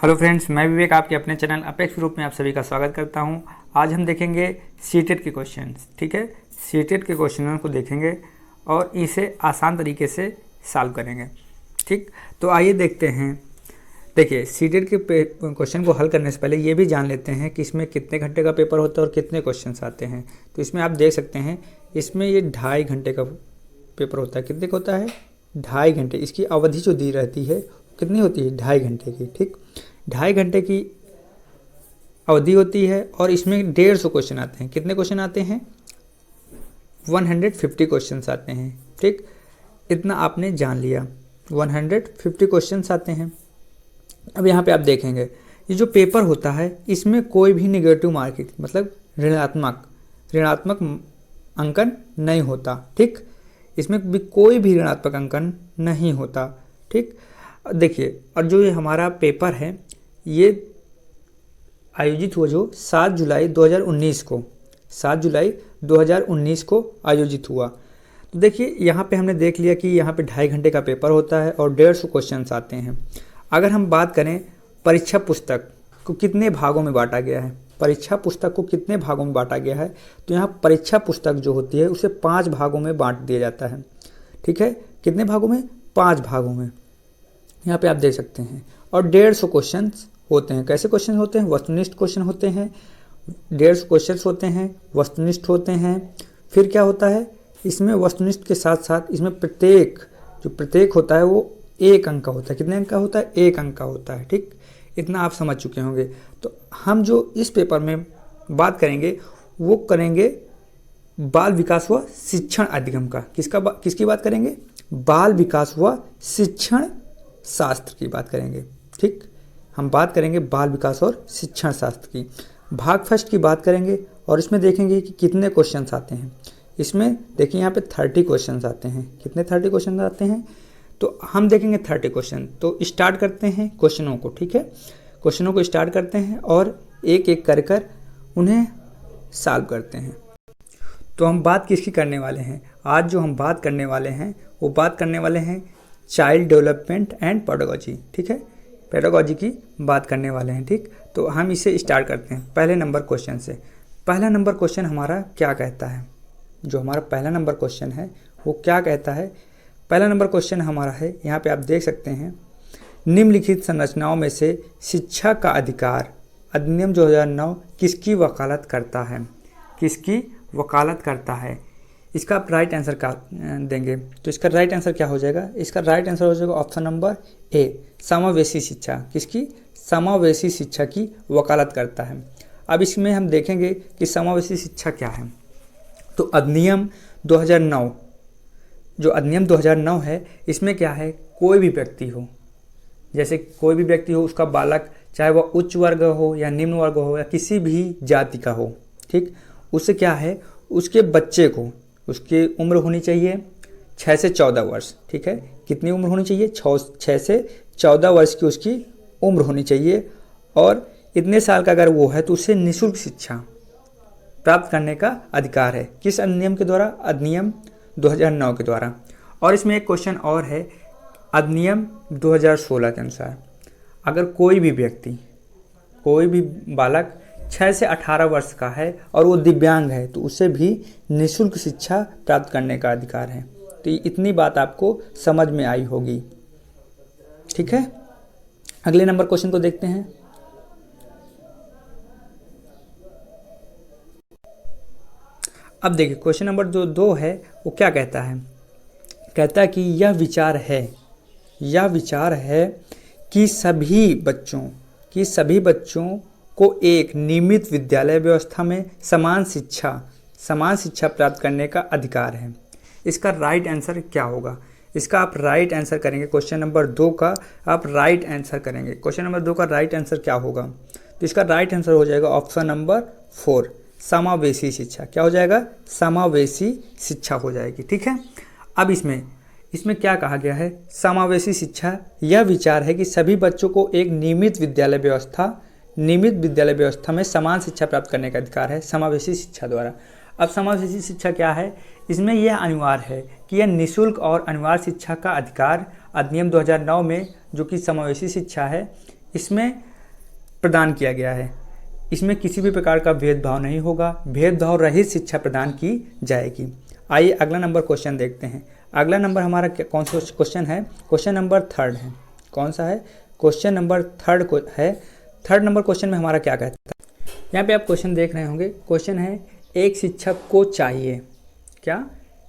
Hello friends, मैं विवेक आपके अपने चैनल अपेक्स ग्रुप में आप सभी का स्वागत करता हूं। आज हम देखेंगे सीटेट के क्वेश्चंस। ठीक है, सीटेट के क्वेश्चनों को देखेंगे और इसे आसान तरीके से सॉल्व करेंगे। ठीक, तो आइए देखते हैं। देखिए, सीटेट के क्वेश्चन को हल करने से पहले ये भी जान लेते हैं कि इसमें कितने घंटे का पेपर होता है और कितने क्वेश्चन आते हैं। तो इसमें आप देख सकते हैं, इसमें ये 2.5 घंटे का पेपर होता है। कितने का होता है? 2.5 घंटे। इसकी अवधि जो दी रहती है कितनी होती है? 2.5 घंटे की। ठीक, 2.5 घंटे की अवधि होती है और इसमें 150 क्वेश्चन आते हैं। कितने क्वेश्चन आते हैं? 150 क्वेश्चन आते हैं। ठीक, इतना आपने जान लिया। 150 क्वेश्चन आते हैं। अब यहाँ पे आप देखेंगे, ये जो पेपर होता है इसमें कोई भी नेगेटिव मार्किंग मतलब ऋणात्मक अंकन नहीं होता। ठीक, इसमें भी कोई भी ऋणात्मक अंकन नहीं होता। ठीक, देखिए, और जो ये हमारा पेपर है ये आयोजित हुआ जो 7 जुलाई 2019 को 7 जुलाई 2019 को आयोजित हुआ। तो देखिए, यहाँ पे हमने देख लिया कि यहाँ पे 2.5 घंटे का पेपर होता है और 150 क्वेश्चन आते हैं। अगर हम बात करें परीक्षा पुस्तक को कितने भागों में बांटा गया है, परीक्षा पुस्तक को कितने भागों में बांटा गया है, तो यहाँ परीक्षा पुस्तक जो होती है उसे 5 भागों में बांट दिया जाता है। ठीक है, कितने भागों में? 5 भागों में। यहाँ पे आप देख सकते हैं। और 150 क्वेश्चन होते हैं। कैसे क्वेश्चन होते हैं? वस्तुनिष्ठ क्वेश्चन होते हैं। 150 क्वेश्चन होते हैं, वस्तुनिष्ठ होते हैं। फिर क्या होता है, इसमें वस्तुनिष्ठ के साथ साथ इसमें प्रत्येक होता है वो 1 अंक का होता है। कितने अंक का होता है? 1 अंक का होता है। ठीक, इतना आप समझ चुके होंगे। तो हम जो इस पेपर में बात करेंगे वो करेंगे बाल विकास व शिक्षण अधिगम का। किसकी बात करेंगे? बाल विकास व शिक्षण शास्त्र की बात करेंगे। ठीक, हम बात करेंगे बाल विकास और शिक्षण शास्त्र की। भाग फर्स्ट की बात करेंगे और इसमें देखेंगे कि कितने क्वेश्चंस आते हैं। इसमें देखिए, यहाँ पे 30 क्वेश्चंस आते हैं। कितने? 30 क्वेश्चन आते हैं। तो हम देखेंगे 30 क्वेश्चन। तो स्टार्ट करते हैं क्वेश्चनों को। ठीक है, क्वेश्चनों को स्टार्ट करते हैं और एक एक कर उन्हें सॉल्व करते हैं। तो हम बात किसकी करने वाले हैं? आज जो हम बात करने वाले हैं वो बात करने वाले हैं चाइल्ड डेवलपमेंट एंड पेडागोजी। ठीक है, पेडागोजी की बात करने वाले हैं। ठीक, तो हम इसे स्टार्ट करते हैं पहले नंबर क्वेश्चन से। पहला नंबर क्वेश्चन हमारा क्या कहता है? जो हमारा पहला नंबर क्वेश्चन है वो क्या कहता है? पहला नंबर क्वेश्चन हमारा है, यहाँ पे आप देख सकते हैं, निम्नलिखित संरचनाओं में से शिक्षा का अधिकार अधिनियम 2009 किसकी वकालत करता है? किसकी वकालत करता है? इसका आप राइट आंसर क्या देंगे? तो इसका राइट आंसर क्या हो जाएगा? इसका राइट आंसर हो जाएगा ऑप्शन नंबर ए, समावेशी शिक्षा। किसकी? समावेशी शिक्षा की वकालत करता है। अब इसमें हम देखेंगे कि समावेशी शिक्षा क्या है। तो अधिनियम 2009, जो अधिनियम 2009 है, इसमें क्या है, कोई भी व्यक्ति हो, जैसे कोई भी व्यक्ति हो, उसका बालक चाहे वह उच्च वर्ग हो या निम्न वर्ग हो या किसी भी जाति का हो, ठीक, उससे क्या है, उसके बच्चे को उसकी उम्र होनी चाहिए 6 से 14 वर्ष। ठीक है, कितनी उम्र होनी चाहिए? 6 से 14 वर्ष की उसकी उम्र होनी चाहिए। और इतने साल का अगर वो है तो उसे निःशुल्क शिक्षा प्राप्त करने का अधिकार है। किस अधिनियम के द्वारा? अधिनियम 2009 के द्वारा। और इसमें एक क्वेश्चन और है, अधिनियम 2016 के अनुसार अगर कोई भी व्यक्ति, कोई भी बालक 6 से 18 वर्ष का है और वो दिव्यांग है तो उसे भी निःशुल्क शिक्षा प्राप्त करने का अधिकार है। तो इतनी बात आपको समझ में आई होगी। ठीक है, अगले नंबर क्वेश्चन को देखते हैं। अब देखिए, क्वेश्चन नंबर जो 2 है वो क्या कहता है? कहता है कि यह विचार है कि सभी बच्चों को एक नियमित विद्यालय व्यवस्था में समान शिक्षा प्राप्त करने का अधिकार है। इसका राइट आंसर क्या होगा? इसका आप राइट आंसर करेंगे। क्वेश्चन नंबर 2 का आप राइट आंसर करेंगे। क्वेश्चन नंबर 2 का राइट आंसर क्या होगा? तो इसका राइट आंसर हो जाएगा ऑप्शन नंबर 4, समावेशी शिक्षा। क्या हो जाएगा? समावेशी शिक्षा हो जाएगी। ठीक है, अब इसमें क्या कहा गया है? समावेशी शिक्षा, यह विचार है कि सभी बच्चों को एक नियमित विद्यालय व्यवस्था में समान शिक्षा प्राप्त करने का अधिकार है समावेशी शिक्षा द्वारा। अब समावेशी शिक्षा क्या है? इसमें यह अनिवार्य है कि यह निःशुल्क और अनिवार्य शिक्षा का अधिकार अधिनियम 2009 में, जो कि समावेशी शिक्षा है, इसमें प्रदान किया गया है। इसमें किसी भी प्रकार का भेदभाव नहीं होगा, भेदभाव रहित शिक्षा प्रदान की जाएगी। आइए अगला नंबर क्वेश्चन देखते हैं। अगला नंबर हमारा कौन सा क्वेश्चन है? क्वेश्चन नंबर 3 है। कौन सा है? क्वेश्चन नंबर 3 को है। 3 नंबर क्वेश्चन में हमारा क्या कहता है? यहाँ पे आप क्वेश्चन देख रहे होंगे। क्वेश्चन है एक शिक्षक को चाहिए, क्या?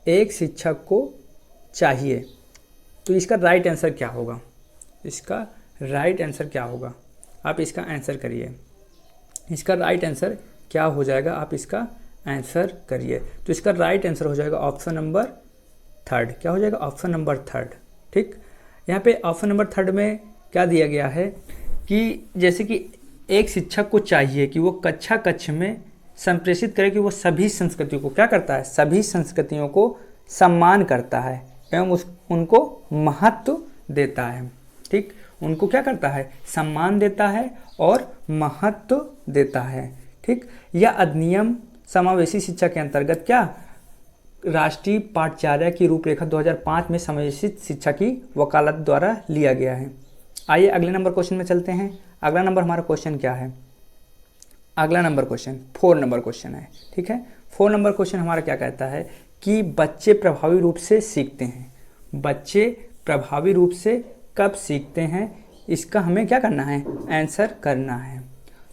एक शिक्षक को चाहिए। तो इसका राइट आंसर क्या होगा? इसका राइट आंसर क्या होगा? आप इसका आंसर करिए। इसका राइट आंसर क्या हो जाएगा? आप इसका आंसर करिए। तो इसका राइट आंसर हो जाएगा ऑप्शन नंबर 3। क्या हो जाएगा? Option number 3। ठीक, यहाँ पे ऑप्शन नंबर 3 में क्या दिया गया है कि जैसे कि एक शिक्षक को चाहिए कि वो कक्षा में संप्रेषित करे कि वो सभी संस्कृतियों को क्या करता है? सभी संस्कृतियों को सम्मान करता है एवं उनको महत्व देता है। ठीक, उनको क्या करता है? सम्मान देता है और महत्व देता है। ठीक, यह अधिनियम समावेशी शिक्षा के अंतर्गत क्या राष्ट्रीय पाठ्यचर्या की रूपरेखा 2005 में समावेशी शिक्षा की वकालत द्वारा लिया गया है। आइए अगले नंबर क्वेश्चन में चलते हैं। अगला नंबर हमारा क्वेश्चन क्या है? अगला नंबर क्वेश्चन 4 नंबर क्वेश्चन है। ठीक है, 4 नंबर क्वेश्चन हमारा क्या कहता है कि बच्चे प्रभावी रूप से सीखते हैं। बच्चे प्रभावी रूप से कब सीखते हैं? इसका हमें क्या करना है? आंसर करना है।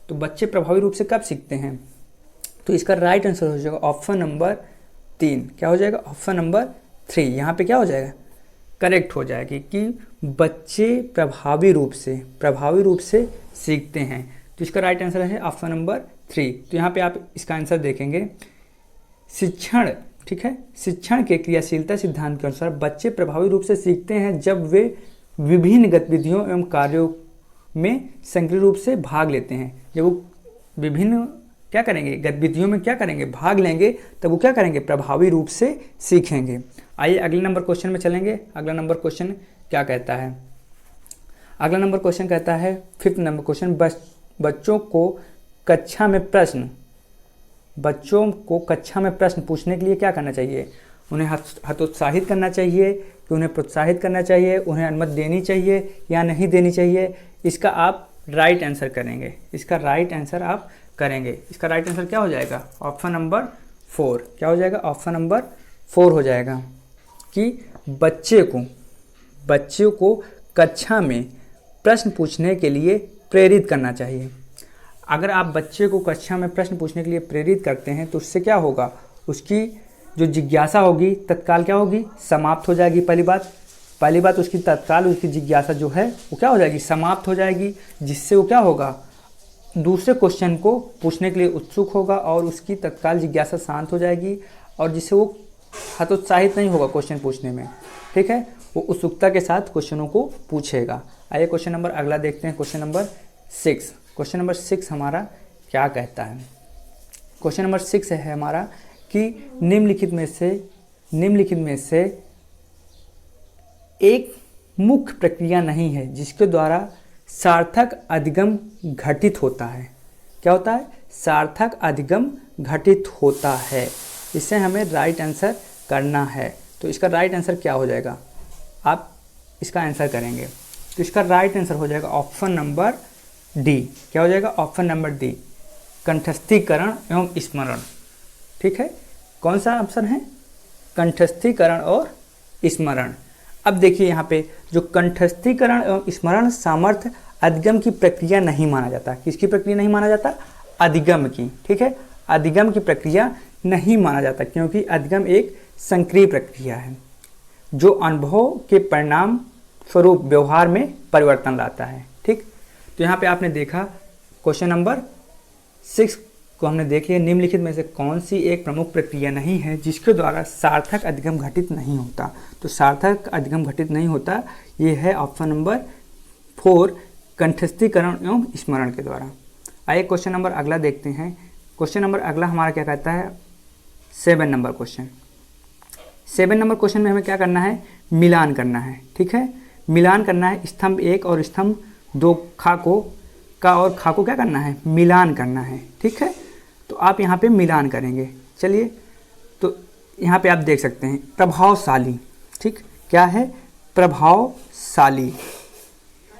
तो बच्चे प्रभावी रूप से कब सीखते हैं? तो इसका राइट आंसर हो जाएगा ऑप्शन नंबर 3। क्या हो जाएगा? Option number 3। यहाँ पे क्या हो जाएगा? करेक्ट हो जाएगी कि बच्चे प्रभावी रूप से सीखते हैं। तो इसका राइट आंसर है ऑप्शन नंबर 3। तो यहाँ पे आप इसका आंसर देखेंगे शिक्षण। ठीक है, शिक्षण के क्रियाशीलता सिद्धांत के अनुसार बच्चे प्रभावी रूप से सीखते हैं जब वे विभिन्न गतिविधियों एवं कार्यों में सक्रिय रूप से भाग लेते हैं। जब वो विभिन्न क्या करेंगे? गतिविधियों में क्या करेंगे? भाग लेंगे, तब वो क्या करेंगे? प्रभावी रूप से सीखेंगे। आइए अगले नंबर क्वेश्चन में चलेंगे। अगला नंबर क्वेश्चन क्या कहता है? अगला नंबर क्वेश्चन कहता है 5th नंबर क्वेश्चन, बच्चों को कक्षा में प्रश्न पूछने के लिए क्या करना चाहिए? उन्हें हतोत्साहित करना चाहिए कि उन्हें प्रोत्साहित करना चाहिए, उन्हें अनुमति देनी चाहिए या नहीं देनी चाहिए? इसका आप राइट आंसर करेंगे। इसका राइट आंसर आप करेंगे। इसका राइट आंसर क्या हो जाएगा? Option number 4। क्या हो जाएगा? ऑप्शन नंबर 4 हो जाएगा कि बच्चे को कक्षा में प्रश्न पूछने के लिए प्रेरित करना चाहिए। अगर आप बच्चे को कक्षा में प्रश्न पूछने के लिए प्रेरित करते हैं तो उससे क्या होगा? उसकी जो जिज्ञासा होगी तत्काल क्या होगी? समाप्त हो जाएगी। पहली बात उसकी तत्काल उसकी जिज्ञासा जो है वो क्या हो जाएगी? समाप्त हो जाएगी, जिससे वो क्या होगा? दूसरे क्वेश्चन को पूछने के लिए उत्सुक होगा और उसकी तत्काल जिज्ञासा शांत हो जाएगी और जिससे वो हतोत्साहित नहीं होगा क्वेश्चन पूछने में। ठीक है, वो उत्सुकता के साथ क्वेश्चनों को पूछेगा। आइए क्वेश्चन नंबर अगला देखते हैं। Question number 6। क्वेश्चन नंबर 6 हमारा क्या कहता है? क्वेश्चन नंबर 6 है हमारा कि निम्नलिखित में से एक मुख्य प्रक्रिया नहीं है जिसके द्वारा सार्थक अधिगम घटित होता है। क्या होता है? सार्थक अधिगम घटित होता है। इससे हमें राइट आंसर करना है। तो इसका राइट आंसर क्या हो जाएगा? आप इसका आंसर करेंगे। तो इसका राइट आंसर हो जाएगा ऑप्शन नंबर डी। क्या हो जाएगा? ऑप्शन नंबर डी, कंठस्थीकरण एवं स्मरण। ठीक है, कौन सा ऑप्शन है? कंठस्थीकरण और स्मरण। अब देखिए यहाँ पे जो कंठस्थीकरण एवं स्मरण सामर्थ्य अधिगम की प्रक्रिया नहीं माना जाता। किसकी प्रक्रिया नहीं माना जाता? अधिगम की। ठीक है, अधिगम की प्रक्रिया नहीं माना जाता क्योंकि अधिगम एक सक्रिय प्रक्रिया है जो अनुभव के परिणाम स्वरूप व्यवहार में परिवर्तन लाता है। ठीक, तो यहाँ पे आपने देखा क्वेश्चन नंबर 6 को हमने देख लिया। निम्नलिखित में से कौन सी एक प्रमुख प्रक्रिया नहीं है जिसके द्वारा सार्थक अधिगम घटित नहीं होता? तो सार्थक अधिगम घटित नहीं होता, ये है ऑप्शन नंबर 4, कंठस्थीकरण एवं स्मरण के द्वारा। आइए क्वेश्चन नंबर अगला देखते हैं। क्वेश्चन नंबर अगला हमारा क्या कहता है? 7 नंबर क्वेश्चन। 7 नंबर क्वेश्चन में हमें क्या करना है? मिलान करना है। ठीक है, मिलान करना है। स्तंभ 1 और स्तंभ 2 का और खा को क्या करना है? मिलान करना है। ठीक है, तो आप यहाँ पे मिलान करेंगे। चलिए, तो यहाँ पे आप देख सकते हैं प्रभावशाली। ठीक, क्या है? प्रभावशाली,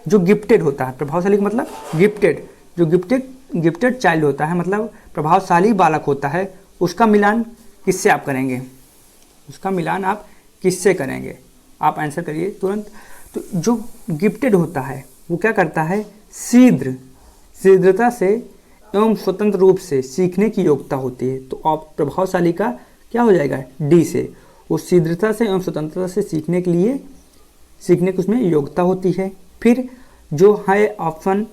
जो गिफ्टेड होता है। प्रभावशाली का मतलब गिफ्टेड, जो गिफ्टेड चाइल्ड होता है, मतलब प्रभावशाली बालक होता है, उसका मिलान किससे आप करेंगे? उसका मिलान आप किससे करेंगे? आप आंसर करिए तुरंत। तो जो गिफ्टेड होता है वो क्या करता है? शीघ्रता से एवं स्वतंत्र रूप से सीखने की योग्यता होती है। तो आप प्रभावशाली का क्या हो जाएगा? डी से। वो शीघ्रता से एवं स्वतंत्रता से सीखने की उसमें योग्यता होती है। फिर जो है ऑप्शन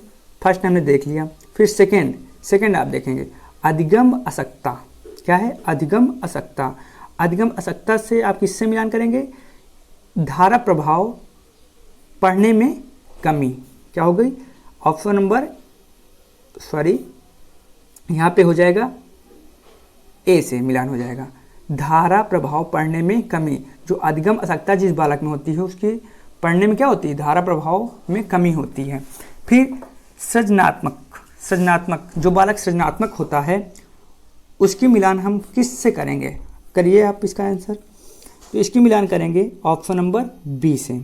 फर्स्ट हमने देख लिया। फिर सेकंड आप देखेंगे, अधिगम असक्ता। क्या है? अधिगम असक्ता। अधिगम असक्ता से आप किससे मिलान करेंगे? धारा प्रभाव पढ़ने में कमी। क्या हो गई? ऑप्शन नंबर यहाँ पे हो जाएगा ए से मिलान हो जाएगा। धारा प्रभाव पढ़ने में कमी। जो अधिगम असक्ता जिस बालक में होती है उसके पढ़ने में क्या होती है? धारा प्रभाव में कमी होती है। फिर सृजनात्मक जो बालक सृजनात्मक होता है उसकी मिलान हम किससे करेंगे? करिए आप इसका आंसर। तो इसकी मिलान करेंगे ऑप्शन नंबर बी से।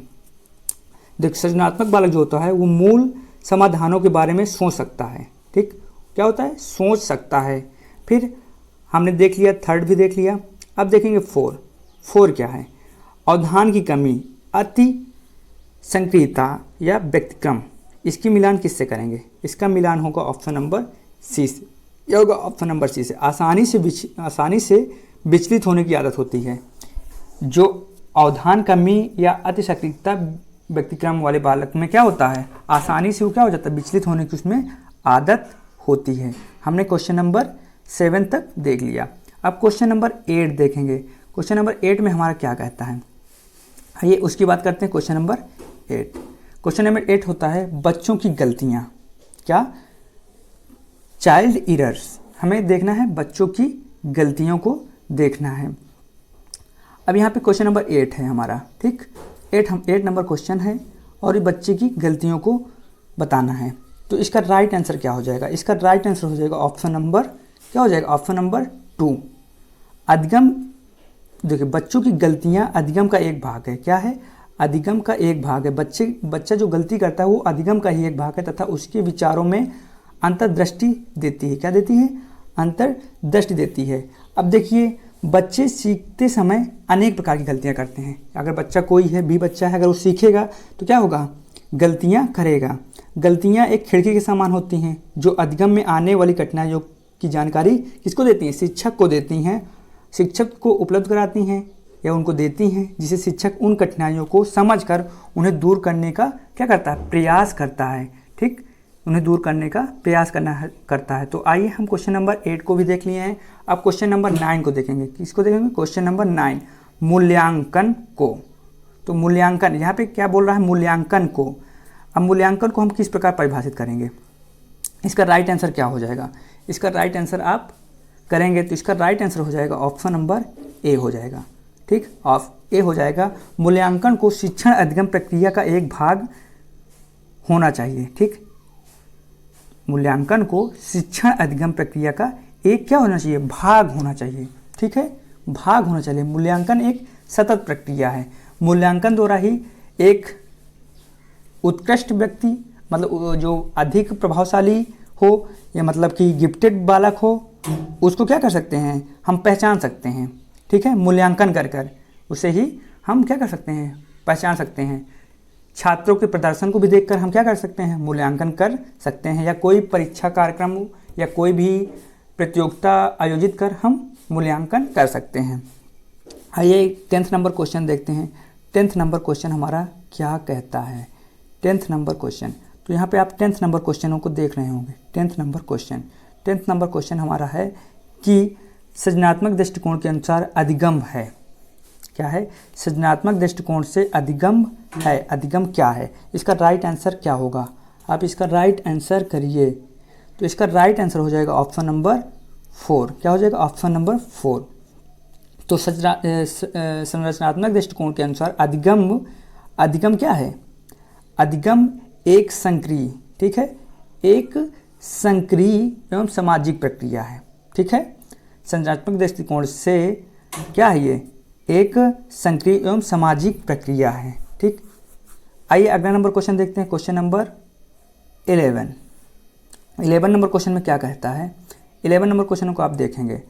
देखो, सृजनात्मक बालक जो होता है वो मूल समाधानों के बारे में सोच सकता है। ठीक, क्या होता है? सोच सकता है। फिर हमने देख लिया, थर्ड भी देख लिया। अब देखेंगे फोर क्या है? अवधान की कमी, अति संक्रियता या व्यक्तिक्रम। इसकी मिलान किससे करेंगे? इसका मिलान होगा ऑप्शन नंबर सी से। यह होगा ऑप्शन नंबर सी से। आसानी से विचलित होने की आदत होती है। जो अवधान कमी या अति सक्रियता व्यक्तिक्रम वाले बालक में क्या होता है? आसानी से वो क्या हो जाता है? विचलित होने की उसमें आदत होती है। हमने क्वेश्चन नंबर 7 तक देख लिया। अब क्वेश्चन नंबर 8 देखेंगे। क्वेश्चन नंबर 8 में हमारा क्या कहता है, आइए उसकी बात करते हैं। क्वेश्चन नंबर 8, क्वेश्चन नंबर 8 होता है बच्चों की गलतियाँ। क्या? Child errors. हमें देखना है बच्चों की गलतियों को देखना है। अब यहाँ पे क्वेश्चन नंबर 8 है हमारा। ठीक, 8 नंबर क्वेश्चन है और ये बच्चे की गलतियों को बताना है। तो इसका राइट आंसर क्या हो जाएगा? इसका राइट आंसर हो जाएगा ऑप्शन नंबर क्या हो जाएगा? ऑप्शन नंबर 2, अधिगम। देखिए, बच्चों की गलतियाँ अधिगम का एक भाग है। क्या है? अधिगम का एक भाग है। बच्चा जो गलती करता है वो अधिगम का ही एक भाग है तथा उसके विचारों में अंतर्दृष्टि देती है। क्या देती है? अंतर्दृष्टि देती है। अब देखिए, बच्चे सीखते समय अनेक प्रकार की गलतियां करते हैं। अगर बच्चा कोई है भी बच्चा है, अगर वो सीखेगा तो क्या होगा? गलतियां करेगा। गलतियां एक खिड़की के समान होती हैं जो अधिगम में आने वाली कठिनाइयों की जानकारी किसको देती हैं? शिक्षक को देती हैं। शिक्षक को उपलब्ध कराती हैं या उनको देती हैं, जिसे शिक्षक उन कठिनाइयों को समझकर उन्हें दूर करने का क्या करता है? प्रयास करता है। ठीक, उन्हें दूर करने का प्रयास करता है। तो आइए हम क्वेश्चन नंबर 8 को भी देख लिए हैं। अब क्वेश्चन नंबर 9 को देखेंगे। किसको देखेंगे? क्वेश्चन नंबर 9, मूल्यांकन को। तो मूल्यांकन यहाँ पे क्या बोल रहा है? मूल्यांकन को। अब मूल्यांकन को हम किस प्रकार परिभाषित करेंगे? इसका राइट आंसर क्या हो जाएगा? इसका राइट आंसर आप करेंगे तो इसका राइट आंसर हो जाएगा ऑप्शन नंबर ए हो जाएगा। ठीक, ए हो जाएगा। मूल्यांकन को शिक्षण अधिगम प्रक्रिया का एक भाग होना चाहिए। ठीक, मूल्यांकन को शिक्षण अधिगम प्रक्रिया का एक क्या होना चाहिए? भाग होना चाहिए। ठीक है, भाग होना चाहिए। मूल्यांकन एक सतत प्रक्रिया है। मूल्यांकन द्वारा ही एक उत्कृष्ट व्यक्ति, मतलब जो अधिक प्रभावशाली हो या मतलब कि गिफ्टेड बालक हो, उसको क्या कर सकते हैं? हम पहचान सकते हैं। ठीक है, मूल्यांकन कर उसे ही हम क्या कर सकते हैं? पहचान सकते हैं। छात्रों के प्रदर्शन को भी देखकर हम क्या कर सकते हैं? मूल्यांकन कर सकते हैं। या कोई परीक्षा कार्यक्रम या कोई भी प्रतियोगिता आयोजित कर हम मूल्यांकन कर सकते हैं। आइए 10th नंबर क्वेश्चन देखते हैं। 10th नंबर क्वेश्चन हमारा क्या कहता है? 10th नंबर क्वेश्चन, तो यहाँ पे आप 10th नंबर क्वेश्चनों को देख रहे होंगे। 10th नंबर क्वेश्चन हमारा है कि सृजनात्मक दृष्टिकोण के अनुसार अधिगम है। क्या है? सृजनात्मक दृष्टिकोण से अधिगम है। अधिगम क्या है? इसका राइट आंसर क्या होगा? आप इसका राइट आंसर करिए। तो इसका राइट आंसर हो जाएगा ऑप्शन नंबर 4। क्या हो जाएगा? Option number 4। तो संरचनात्मक दृष्टिकोण के अनुसार अधिगम क्या है? अधिगम एक संक्रिय, ठीक है, एक संक्रिय एवं सामाजिक प्रक्रिया है। ठीक है, संरचनात्मक दृष्टिकोण से क्या है? ये एक संक्रिय एवं सामाजिक प्रक्रिया है। ठीक, आइए अगला नंबर क्वेश्चन देखते हैं। Question number 11। 11 नंबर क्वेश्चन में क्या कहता है, 11 नंबर क्वेश्चन को आप देखेंगे।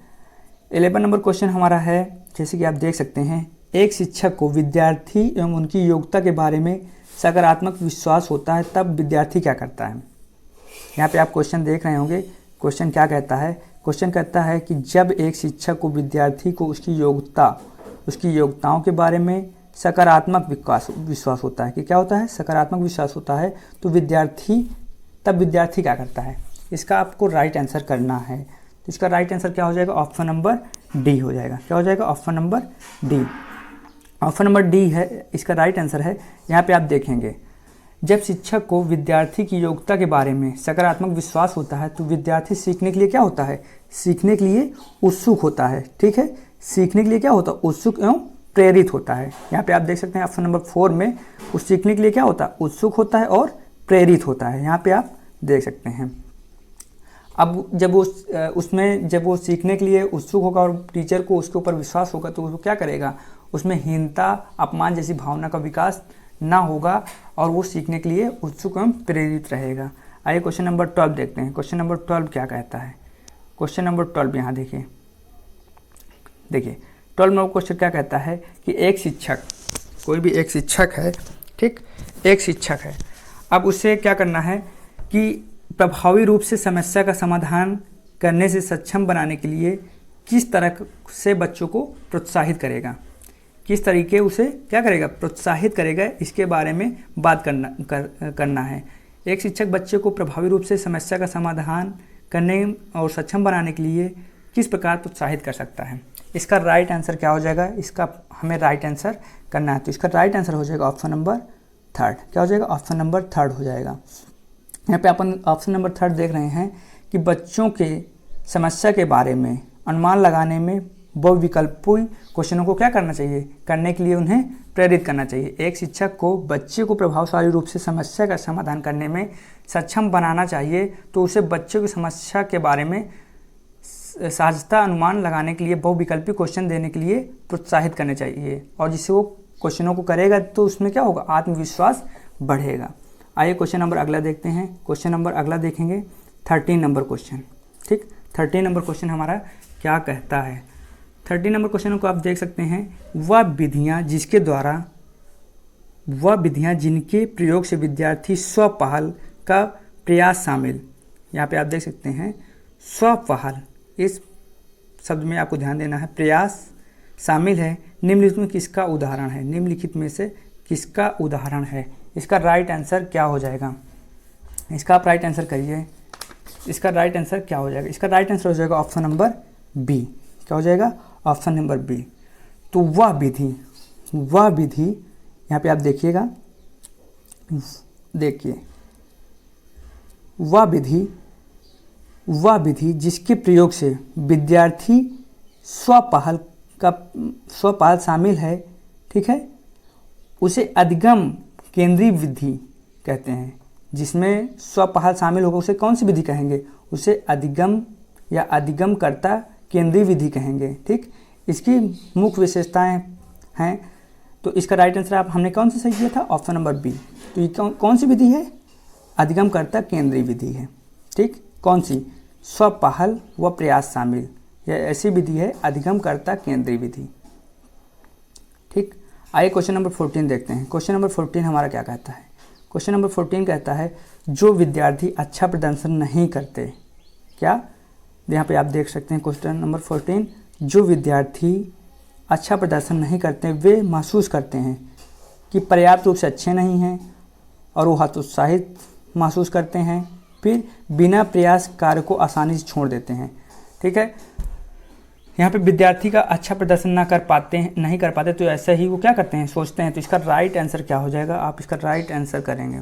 11 नंबर क्वेश्चन हमारा है, जैसे कि आप देख सकते हैं, एक शिक्षक को विद्यार्थी एवं उनकी योग्यता के बारे में सकारात्मक विश्वास होता है तब विद्यार्थी क्या करता है। यहाँ पे आप क्वेश्चन देख रहे होंगे, क्वेश्चन क्या कहता है, क्वेश्चन कहता है कि जब एक शिक्षक को विद्यार्थी को उसकी योग्यताओं के बारे में सकारात्मक विश्वास होता है, कि क्या होता है, सकारात्मक विश्वास होता है, तो तब विद्यार्थी क्या करता है। इसका आपको राइट आंसर करना है। तो इसका राइट आंसर क्या हो जाएगा, ऑप्शन नंबर डी हो जाएगा। क्या हो जाएगा, option number D. Option number D है इसका राइट आंसर है। यहाँ पे आप देखेंगे, जब शिक्षक को विद्यार्थी की योग्यता के बारे में सकारात्मक विश्वास होता है तो विद्यार्थी सीखने के लिए क्या होता है, सीखने के लिए उत्सुक होता है। ठीक है, सीखने के लिए क्या होता है, उत्सुक एवं प्रेरित होता है। यहाँ पे आप देख सकते हैं ऑप्शन नंबर 4 में, उस सीखने के लिए क्या होता है, उत्सुक होता है और प्रेरित होता है। यहाँ पे आप देख सकते हैं। अब जब वो सीखने के लिए उत्सुक होगा और टीचर को उसके ऊपर विश्वास होगा तो वो क्या करेगा, उसमें हीनता, अपमान जैसी भावना का विकास ना होगा और वो सीखने के लिए उत्सुक एवं प्रेरित रहेगा। आइए क्वेश्चन नंबर 12 देखते हैं। क्वेश्चन नंबर 12 क्या कहता है। क्वेश्चन नंबर 12 यहाँ देखिए 12 नंबर क्वेश्चन क्या कहता है कि एक शिक्षक, कोई भी एक शिक्षक है, ठीक, एक शिक्षक है, अब उसे क्या करना है कि प्रभावी रूप से समस्या का समाधान करने से सक्षम बनाने के लिए किस तरह से बच्चों को प्रोत्साहित करेगा, किस तरीके उसे क्या करेगा, प्रोत्साहित करेगा, इसके बारे में बात करना है। एक शिक्षक बच्चे को प्रभावी रूप से समस्या का समाधान करने और सक्षम बनाने के लिए किस प्रकार प्रोत्साहित कर सकता है। इसका राइट आंसर क्या हो जाएगा, इसका हमें राइट आंसर करना है। तो इसका राइट आंसर हो जाएगा ऑप्शन नंबर 3। क्या हो जाएगा, ऑप्शन नंबर 3 हो जाएगा। यहाँ पे अपन ऑप्शन नंबर 3 देख रहे हैं कि बच्चों के समस्या के बारे में अनुमान लगाने में बहुविकल्पीय क्वेश्चनों को क्या करना चाहिए, करने के लिए उन्हें प्रेरित करना चाहिए। एक शिक्षक को बच्चे को प्रभावशाली रूप से समस्या का समाधान करने में सक्षम बनाना चाहिए तो उसे बच्चों की समस्या के बारे में सहजता अनुमान लगाने के लिए बहुविकल्पीय क्वेश्चन देने के लिए प्रोत्साहित करने चाहिए, और जिससे वो क्वेश्चनों को करेगा तो उसमें क्या होगा, आत्मविश्वास बढ़ेगा। आइए क्वेश्चन नंबर अगला देखते हैं। क्वेश्चन नंबर अगला देखेंगे 13 नंबर क्वेश्चन। ठीक, 13 नंबर क्वेश्चन हमारा क्या कहता है। 13 नंबर क्वेश्चन को आप देख सकते हैं, वह विधियाँ जिनके प्रयोग से विद्यार्थी स्वपहल का प्रयास शामिल, यहाँ पे आप देख सकते हैं स्वपहल, इस शब्द में आपको ध्यान देना है, प्रयास शामिल है, निम्नलिखित में किसका उदाहरण है, निम्नलिखित में से किसका उदाहरण है। इसका राइट आंसर क्या हो जाएगा, इसका आप राइट आंसर करिए। इसका राइट आंसर क्या हो जाएगा, इसका राइट आंसर हो जाएगा ऑप्शन नंबर बी। क्या हो जाएगा, ऑप्शन नंबर बी। तो वह विधि यहाँ पे आप देखिएगा, देखिए वह विधि जिसके प्रयोग से विद्यार्थी स्वपहल शामिल है, ठीक है, उसे अधिगम केंद्रीय विधि कहते हैं। जिसमें स्वपहल शामिल होगा उसे कौन सी विधि कहेंगे, उसे अधिगम या अधिगमकर्ता केंद्रीय विधि कहेंगे। ठीक, इसकी मुख्य विशेषताएं हैं। तो इसका राइट आंसर आप हमने कौन सा सही किया था, ऑप्शन नंबर बी। तो ये कौन सी विधि है, अधिगमकर्ता केंद्रीय विधि है। ठीक, कौन सी, स्वपहल व प्रयास शामिल, यह ऐसी विधि है अधिगमकर्ता केंद्रीय विधि। ठीक, आइए क्वेश्चन नंबर 14 देखते हैं। क्वेश्चन नंबर 14 हमारा क्या कहता है। क्वेश्चन नंबर 14 कहता है, जो विद्यार्थी अच्छा प्रदर्शन नहीं करते, क्या, यहाँ पे आप देख सकते हैं क्वेश्चन नंबर 14, जो विद्यार्थी अच्छा प्रदर्शन नहीं करते वे महसूस करते हैं कि पर्याप्त रूप से अच्छे नहीं हैं और वो हतोत्साहित महसूस करते हैं, फिर बिना प्रयास कार्य को आसानी से छोड़ देते हैं। ठीक है, यहाँ पे विद्यार्थी का अच्छा प्रदर्शन नहीं कर पाते तो ऐसा ही वो क्या करते हैं, सोचते हैं। तो इसका राइट आंसर क्या हो जाएगा, आप इसका राइट आंसर करेंगे,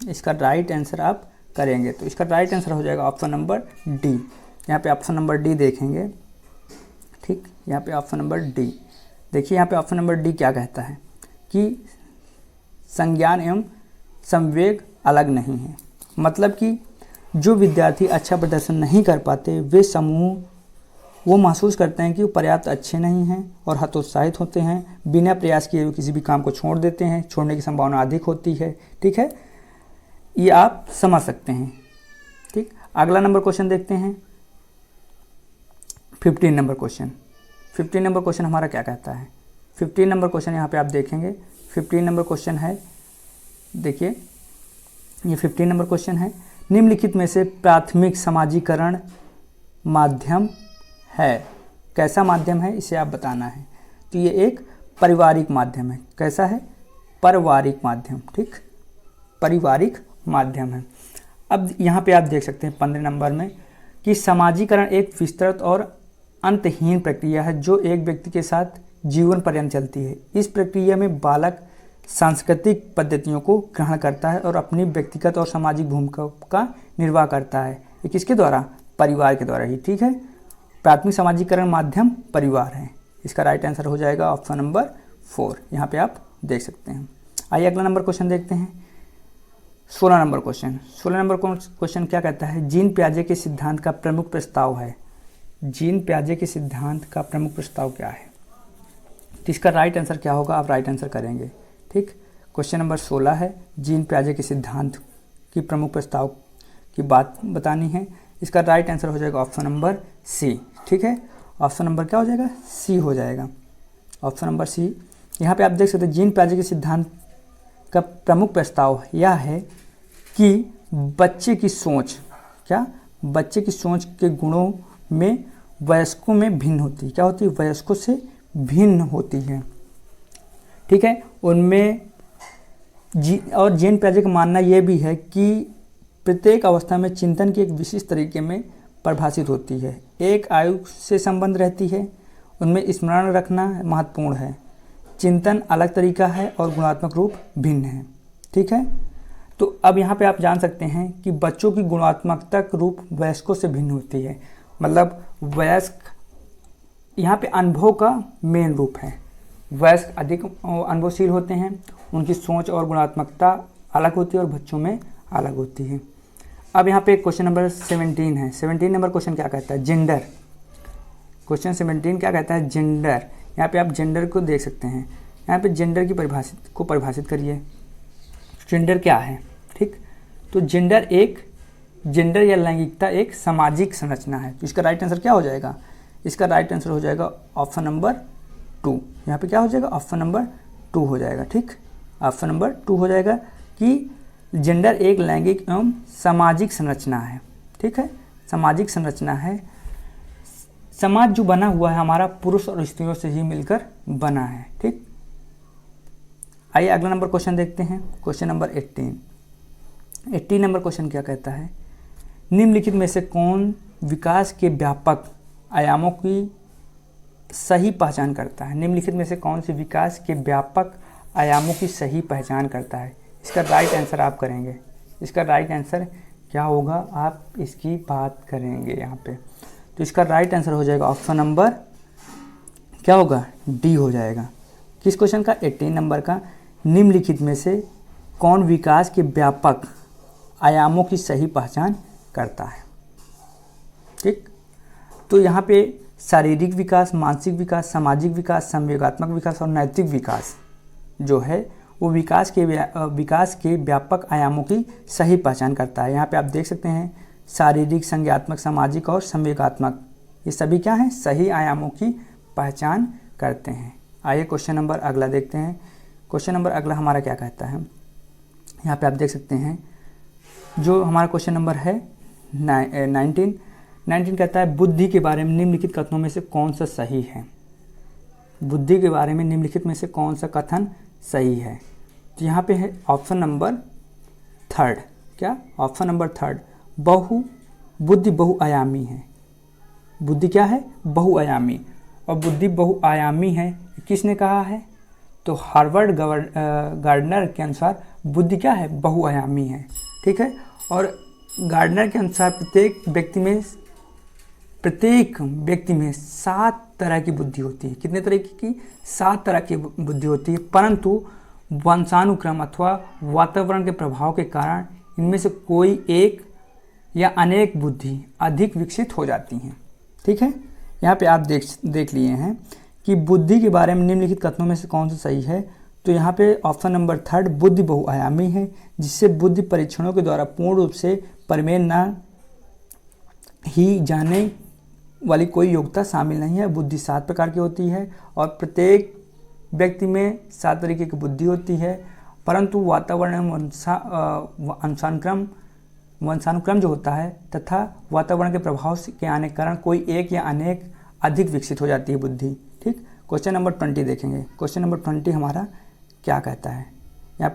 इसका राइट आंसर आप करेंगे। तो इसका राइट आंसर हो जाएगा ऑप्शन नंबर डी। यहाँ पे ऑप्शन नंबर डी देखेंगे। ठीक, यहाँ पे ऑप्शन नंबर डी देखिए, यहाँ पे ऑप्शन नंबर डी क्या कहता है कि संज्ञान एवं संवेग अलग नहीं है। मतलब कि जो विद्यार्थी अच्छा प्रदर्शन नहीं कर पाते वो महसूस करते हैं कि वो पर्याप्त अच्छे नहीं हैं और हतोत्साहित होते हैं, बिना प्रयास किए हुए किसी भी काम को छोड़ देते हैं, छोड़ने की संभावना अधिक होती है। ठीक है, ये आप समझ सकते हैं। ठीक, अगला नंबर क्वेश्चन देखते हैं 15 नंबर क्वेश्चन। 15 नंबर क्वेश्चन हमारा क्या कहता है? 15 नंबर क्वेश्चन यहाँ पे आप देखेंगे 15 नंबर क्वेश्चन है, देखिए ये 15 नंबर क्वेश्चन है, निम्नलिखित में से प्राथमिक समाजीकरण माध्यम है, कैसा माध्यम है इसे आप बताना है। तो ये एक पारिवारिक माध्यम है, कैसा है? पारिवारिक माध्यम, ठीक, पारिवारिक माध्यम है। अब यहाँ पे आप देख सकते हैं 15 नंबर में कि समाजीकरण एक विस्तृत और अंतहीन प्रक्रिया है जो एक व्यक्ति के साथ जीवन पर्यंत चलती है। इस प्रक्रिया में बालक सांस्कृतिक पद्धतियों को ग्रहण करता है और अपनी व्यक्तिगत और सामाजिक भूमिका का निर्वाह करता है। ये किसके द्वारा? परिवार के द्वारा ही, ठीक है। प्राथमिक समाजीकरण माध्यम परिवार है। इसका राइट आंसर हो जाएगा ऑप्शन नंबर 4, यहाँ पे आप देख सकते हैं। आइए अगला नंबर क्वेश्चन देखते हैं 16 नंबर क्वेश्चन। 16 नंबर क्वेश्चन क्या कहता है? जीन पियाजे के सिद्धांत का प्रमुख प्रस्ताव है। जीन पियाजे के सिद्धांत का प्रमुख प्रस्ताव क्या है? तो इसका राइट आंसर क्या होगा? आप राइट आंसर करेंगे, ठीक। क्वेश्चन नंबर 16 है, जीन पियाजे के सिद्धांत की प्रमुख प्रस्ताव की बात बतानी है। इसका राइट आंसर हो जाएगा ऑप्शन नंबर सी, ठीक है। ऑप्शन नंबर क्या हो जाएगा? सी हो जाएगा, ऑप्शन नंबर सी। यहाँ पे आप देख सकते हैं जीन पियाजे के सिद्धांत का प्रमुख प्रस्ताव यह है कि बच्चे की सोच, क्या? बच्चे की सोच के गुणों में वयस्कों में भिन्न होती है। क्या होती है? वयस्कों से भिन्न होती है, ठीक है। उनमें और जीन पियाजे का मानना यह भी है कि प्रत्येक अवस्था में चिंतन की एक विशिष्ट तरीके में परिभाषित होती है, एक आयु से संबंध रहती है, उनमें स्मरण रखना महत्वपूर्ण है, चिंतन अलग तरीका है और गुणात्मक रूप भिन्न है, ठीक है। तो अब यहाँ पे आप जान सकते हैं कि बच्चों की गुणात्मक रूप वयस्कों से भिन्न होती है। मतलब वयस्क यहाँ पे अनुभव का मेन रूप है। वयस्क अधिक अनुभवशील होते हैं, उनकी सोच और गुणात्मकता अलग होती है और बच्चों में अलग होती है। अब यहाँ पे क्वेश्चन नंबर 17 है। 17 नंबर क्वेश्चन क्या कहता है? जेंडर। क्वेश्चन 17 क्या कहता है? जेंडर। यहाँ पे आप जेंडर को देख सकते हैं। यहाँ पे जेंडर की परिभाषित करिए। जेंडर क्या है, ठीक। तो जेंडर या लैंगिकता एक सामाजिक संरचना है। तो इसका राइट आंसर क्या हो जाएगा? इसका राइट आंसर हो जाएगा ऑप्शन नंबर 2। यहाँ पे क्या हो जाएगा? ऑप्शन नंबर 2 हो जाएगा, ठीक। ऑप्शन नंबर 2 हो जाएगा कि जेंडर एक लैंगिक एवं सामाजिक संरचना है, ठीक है। सामाजिक संरचना है। समाज जो बना हुआ है हमारा पुरुष और स्त्रियों से ही मिलकर बना है, ठीक। आइए अगला नंबर क्वेश्चन देखते हैं, क्वेश्चन नंबर 18 नंबर क्वेश्चन क्या कहता है? निम्नलिखित में से कौन विकास के व्यापक आयामों की सही पहचान करता है? निम्नलिखित में से कौन से विकास के व्यापक आयामों की सही पहचान करता है? इसका राइट आंसर आप करेंगे। इसका राइट आंसर क्या होगा? आप इसकी बात करेंगे यहाँ पे। तो इसका राइट आंसर हो जाएगा ऑप्शन नंबर क्या होगा? डी हो जाएगा। किस क्वेश्चन का? 18 नंबर का। निम्नलिखित में से कौन विकास के व्यापक आयामों की सही पहचान करता है, ठीक। तो यहाँ पे शारीरिक विकास, मानसिक विकास, सामाजिक विकास, संवेगात्मक विकास और नैतिक विकास जो है वो विकास के व्यापक आयामों की सही पहचान करता है। यहाँ पे आप देख सकते हैं शारीरिक, संज्ञात्मक, सामाजिक और संवेगात्मक, ये सभी क्या हैं? सही आयामों की पहचान करते हैं। आइए क्वेश्चन नंबर अगला देखते हैं। क्वेश्चन नंबर अगला हमारा क्या कहता है? यहाँ पे आप देख सकते हैं जो हमारा क्वेश्चन नंबर है 19 कहता है बुद्धि के बारे में निम्नलिखित कथनों में से कौन सा सही है? बुद्धि के बारे में निम्नलिखित में से कौन सा कथन सही है? तो यहाँ पे है ऑप्शन नंबर 3। क्या? Option number 3। बुद्धि बहुआयामी है। बुद्धि क्या है? बहुआयामी। और बुद्धि बहुआयामी है किसने कहा है? तो हार्वर्ड गार्डनर के अनुसार बुद्धि क्या है? बहुआयामी है, ठीक है। और गार्डनर के अनुसार प्रत्येक व्यक्ति में 7 तरह की बुद्धि होती है। कितने तरह की? 7 तरह की बुद्धि होती है, परंतु वंशानुक्रम अथवा वातावरण के प्रभाव के कारण इनमें से कोई एक या अनेक बुद्धि अधिक विकसित हो जाती हैं, ठीक है। यहाँ पे आप देख लिए हैं कि बुद्धि के बारे में निम्नलिखित कथनों में से कौन सा सही है। तो यहाँ पे ऑप्शन नंबर 3 बुद्धि बहुआयामी है, जिससे बुद्धि परीक्षणों के द्वारा पूर्ण रूप से परिमेय न ही जाने वाली कोई योग्यता शामिल नहीं है। बुद्धि 7 प्रकार की होती है और प्रत्येक व्यक्ति में 7 तरीके की बुद्धि होती है, परंतु वातावरण एवं वंशानुक्रम जो होता है तथा वातावरण के प्रभाव के आने के कारण कोई एक या अनेक अधिक विकसित हो जाती है बुद्धि। ठीक, क्वेश्चन नंबर 20 देखेंगे। क्वेश्चन नंबर 20 हमारा क्या कहता है?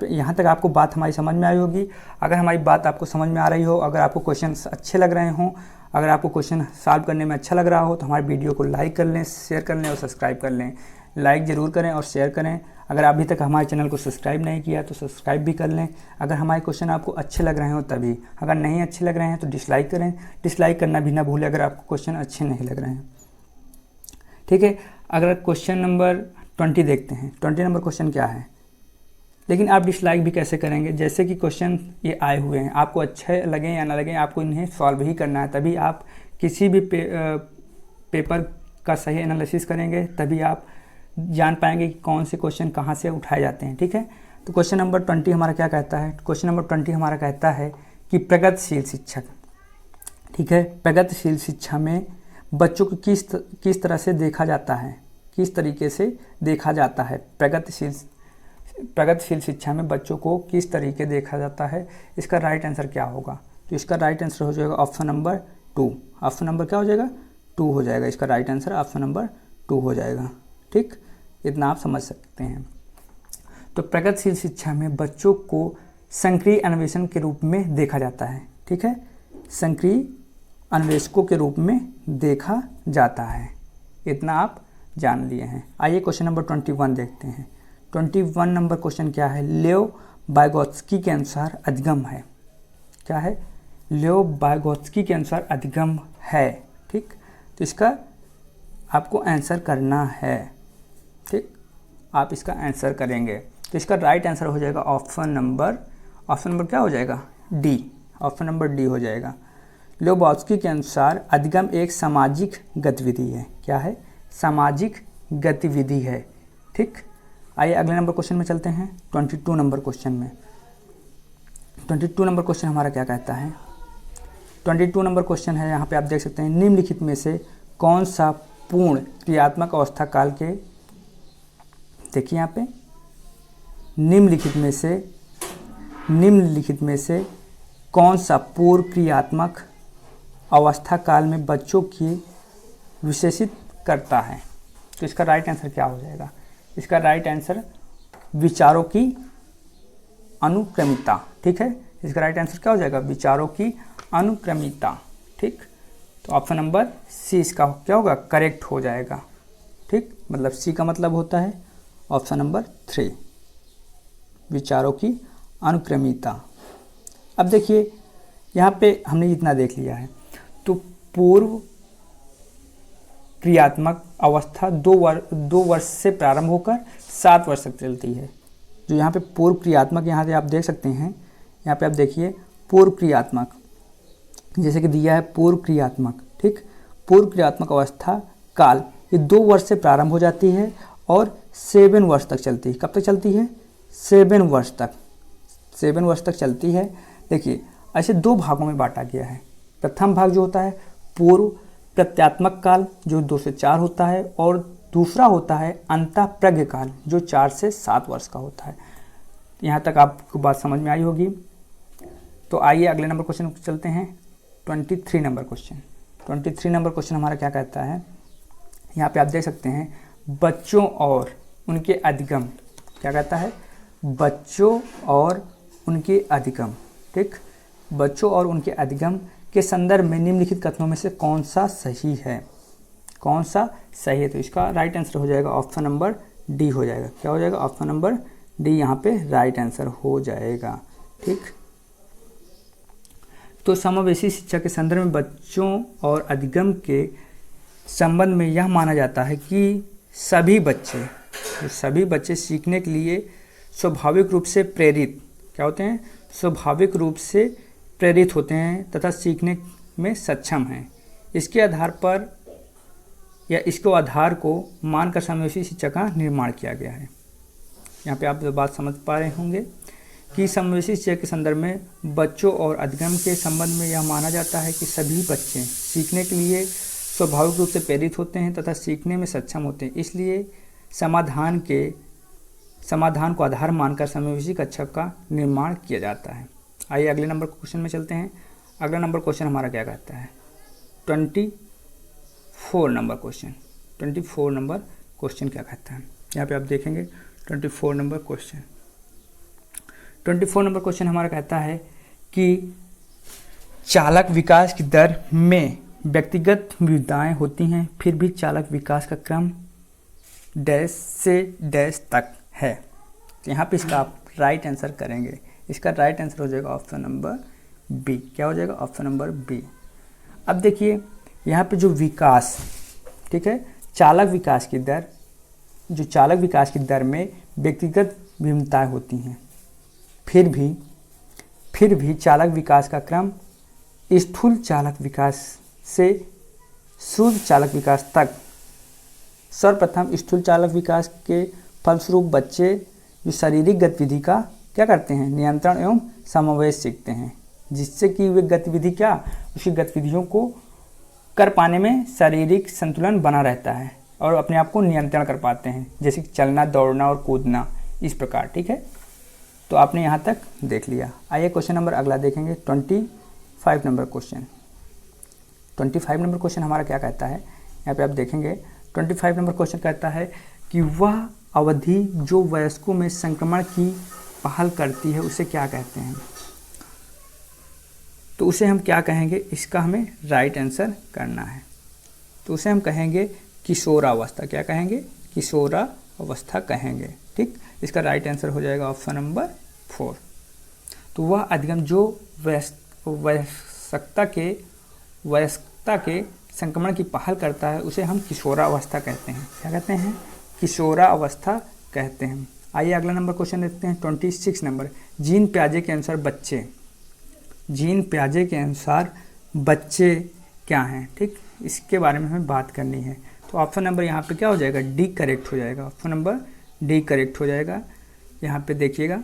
यहाँ तक आपको बात हमारी समझ में आई होगी। अगर हमारी बात आपको समझ में आ रही हो, अगर आपको क्वेश्चन अच्छे लग रहे हों, अगर आपको क्वेश्चन सॉल्व करने में अच्छा लग रहा हो तो हमारे वीडियो को लाइक कर लें, शेयर कर लें और सब्सक्राइब कर लें। लाइक ज़रूर करें और शेयर करें। अगर अभी तक हमारे चैनल को सब्सक्राइब नहीं किया तो सब्सक्राइब भी कर लें। अगर हमारे क्वेश्चन आपको अच्छे लग रहे हो तभी, अगर नहीं अच्छे लग रहे हैं तो डिसलाइक करें। डिसलाइक करना भी ना भूलें अगर आपको क्वेश्चन अच्छे नहीं लग रहे हैं। ठीक है, अगर क्वेश्चन नंबर 20 देखते हैं। 20 नंबर क्वेश्चन क्या है? लेकिन आप डिसलाइक भी कैसे करेंगे? जैसे कि क्वेश्चन ये आए हुए हैं, आपको अच्छे लगें या ना लगें, आपको इन्हें सॉल्व ही करना है। तभी आप किसी भी पेपर का सही एनालिसिस करेंगे, तभी आप जान पाएंगे कि कौन से क्वेश्चन कहाँ से उठाए जाते हैं। ठीक है, तो क्वेश्चन नंबर 20 हमारा क्या कहता है? क्वेश्चन नंबर 20 हमारा कहता है कि प्रगतिशील शिक्षक, ठीक है, प्रगतिशील शिक्षा में बच्चों को किस तरह से देखा जाता है, किस तरीके से देखा जाता है? प्रगतिशील शिक्षा में बच्चों को किस तरीके देखा जाता है? इसका राइट आंसर क्या होगा? तो इसका राइट आंसर हो जाएगा ऑप्शन नंबर 2। ऑप्शन नंबर क्या हो जाएगा? 2 हो जाएगा। इसका राइट आंसर ऑप्शन नंबर 2 हो जाएगा। ठीक, इतना आप समझ सकते हैं। तो प्रगतिशील शिक्षा में बच्चों को सक्रिय अन्वेषण के रूप में देखा जाता है। ठीक है, सक्रिय अन्वेषकों के रूप में देखा जाता है। इतना आप जान लिए हैं। आइए क्वेश्चन नंबर 21 देखते हैं। 21 नंबर क्वेश्चन क्या है? लेओ वाइगोत्स्की के अनुसार अधिगम है। क्या है? लेओ वाइगोत्स्की के अनुसार अधिगम है। ठीक, तो इसका आपको आंसर करना है। ठीक, आप इसका आंसर करेंगे तो इसका राइट आंसर हो जाएगा ऑप्शन नंबर क्या हो जाएगा? डी। ऑप्शन नंबर डी हो जाएगा। लेओ वाइगोत्स्की के अनुसार अधिगम एक सामाजिक गतिविधि है। क्या है? सामाजिक गतिविधि है। ठीक, आइए अगले नंबर क्वेश्चन में चलते हैं। 22 नंबर क्वेश्चन में 22 नंबर क्वेश्चन हमारा क्या कहता है? 22 नंबर क्वेश्चन है, यहाँ पे आप देख सकते हैं, निम्नलिखित में से कौन सा पूर्ण क्रियात्मक अवस्था काल के, देखिए यहाँ पे, निम्नलिखित में से कौन सा पूर्व क्रियात्मक अवस्था काल में बच्चों की विशेषित करता है? तो इसका राइट आंसर क्या हो जाएगा? इसका राइट आंसर विचारों की अनुक्रमिता। ठीक है, इसका राइट आंसर क्या हो जाएगा? विचारों की अनुक्रमिता। ठीक, तो ऑप्शन नंबर सी इसका क्या होगा? करेक्ट हो जाएगा। ठीक, मतलब सी का मतलब होता है ऑप्शन नंबर 3, विचारों की अनुक्रमिता। अब देखिए यहाँ पे हमने इतना देख लिया है। तो पूर्व क्रियात्मक अवस्था 2 वर्ष से प्रारंभ होकर 7 वर्ष तक चलती है। जो यहाँ पे पूर्व क्रियात्मक, यहाँ से आप देख सकते हैं, यहाँ पे आप देखिए पूर्व क्रियात्मक, जैसे कि दिया है पूर्व क्रियात्मक। ठीक, पूर्व क्रियात्मक अवस्था काल ये 2 वर्ष से प्रारंभ हो जाती है और 7 वर्ष तक चलती है। कब तक चलती है? 7 वर्ष तक। 7 वर्ष तक चलती है। देखिए ऐसे 2 भागों में बांटा गया है। प्रथम भाग जो होता है पूर्व प्रत्यात्मक काल जो 2 से 4 होता है, और दूसरा होता है अंतःप्रज्ञ काल जो 4 से 7 वर्ष का होता है। यहाँ तक आपको बात समझ में आई होगी। तो आइए अगले नंबर क्वेश्चन चलते हैं। 23 नंबर क्वेश्चन। 23 नंबर क्वेश्चन हमारा क्या कहता है? यहाँ पे आप देख सकते हैं, बच्चों और उनके अधिगम। क्या कहता है? बच्चों और उनके अधिगम। ठीक, बच्चों और उनके अधिगम के संदर्भ में निम्नलिखित कथनों में से कौन सा सही है? कौन सा सही है? तो इसका राइट आंसर हो जाएगा ऑप्शन नंबर डी हो जाएगा। क्या हो जाएगा? ऑप्शन नंबर डी यहाँ पे राइट आंसर हो जाएगा। ठीक, तो समावेशी शिक्षा के संदर्भ में बच्चों और अधिगम के संबंध में यह माना जाता है कि सभी बच्चे सीखने के लिए स्वाभाविक रूप से प्रेरित क्या होते हैं? स्वाभाविक रूप से प्रेरित होते हैं तथा सीखने में सक्षम हैं। इसके आधार पर या इसको आधार को मानकर समावेशी शिक्षा का निर्माण किया गया है। यहाँ पे आप बात समझ पा रहे होंगे। कि समावेशी चेक के संदर्भ में बच्चों और अधिगम के संबंध में यह माना जाता है कि सभी बच्चे सीखने के लिए स्वाभाविक रूप से प्रेरित होते हैं तथा सीखने में सक्षम होते हैं, इसलिए समाधान को आधार मानकर समावेशी कक्षा का निर्माण किया जाता है। आइए अगले नंबर क्वेश्चन में चलते हैं। अगला नंबर क्वेश्चन हमारा क्या कहता है, 24 नंबर क्वेश्चन। 24 नंबर क्वेश्चन क्या कहता है, यहाँ पे आप देखेंगे 24 नंबर क्वेश्चन। 24 नंबर क्वेश्चन हमारा कहता है कि चालक विकास की दर में व्यक्तिगत विविधताएं होती हैं, फिर भी चालक विकास का क्रम डैश से डैश तक है। तो यहाँ पे इसका आप राइट आंसर करेंगे। इसका राइट आंसर हो जाएगा ऑप्शन नंबर बी। क्या हो जाएगा, ऑप्शन नंबर बी। अब देखिए यहाँ पे जो विकास, ठीक है, चालक विकास की दर, जो चालक विकास की दर में व्यक्तिगत भिन्नताएं होती हैं, फिर भी चालक विकास का क्रम स्थूल चालक विकास से सूक्ष्म चालक विकास तक। सर्वप्रथम स्थूल चालक विकास के फलस्वरूप बच्चे जो शारीरिक गतिविधि का क्या करते हैं, नियंत्रण एवं समावेश सीखते हैं, जिससे कि वे गतिविधि क्या, उसी गतिविधियों को कर पाने में शारीरिक संतुलन बना रहता है और अपने आप को नियंत्रण कर पाते हैं, जैसे कि चलना, दौड़ना और कूदना, इस प्रकार। ठीक है, तो आपने यहाँ तक देख लिया। आइए क्वेश्चन नंबर अगला देखेंगे, 25 नंबर क्वेश्चन। 25 नंबर क्वेश्चन हमारा क्या कहता है, यहाँ पे आप देखेंगे 25 नंबर क्वेश्चन कहता है कि वह अवधि जो वयस्कों में संक्रमण की पहल करती है उसे क्या कहते हैं। तो उसे हम क्या कहेंगे, इसका हमें राइट आंसर करना है। तो उसे हम कहेंगे किशोरावस्था। क्या कहेंगे, किशोरावस्था कहेंगे। ठीक, इसका राइट आंसर हो जाएगा ऑप्शन नंबर 4। तो वह अधिगम जो वयस्कता के संक्रमण की पहल करता है उसे हम किशोरावस्था कहते हैं। क्या कहते हैं, किशोरावस्था कहते हैं। आइए अगला नंबर क्वेश्चन देखते हैं, 26 नंबर। जीन पियाजे के अनुसार बच्चे क्या हैं। ठीक, इसके बारे में हमें बात करनी है। तो ऑप्शन नंबर यहाँ पे क्या हो जाएगा, डी करेक्ट हो जाएगा। ऑप्शन नंबर डी करेक्ट हो जाएगा। यहाँ पे देखिएगा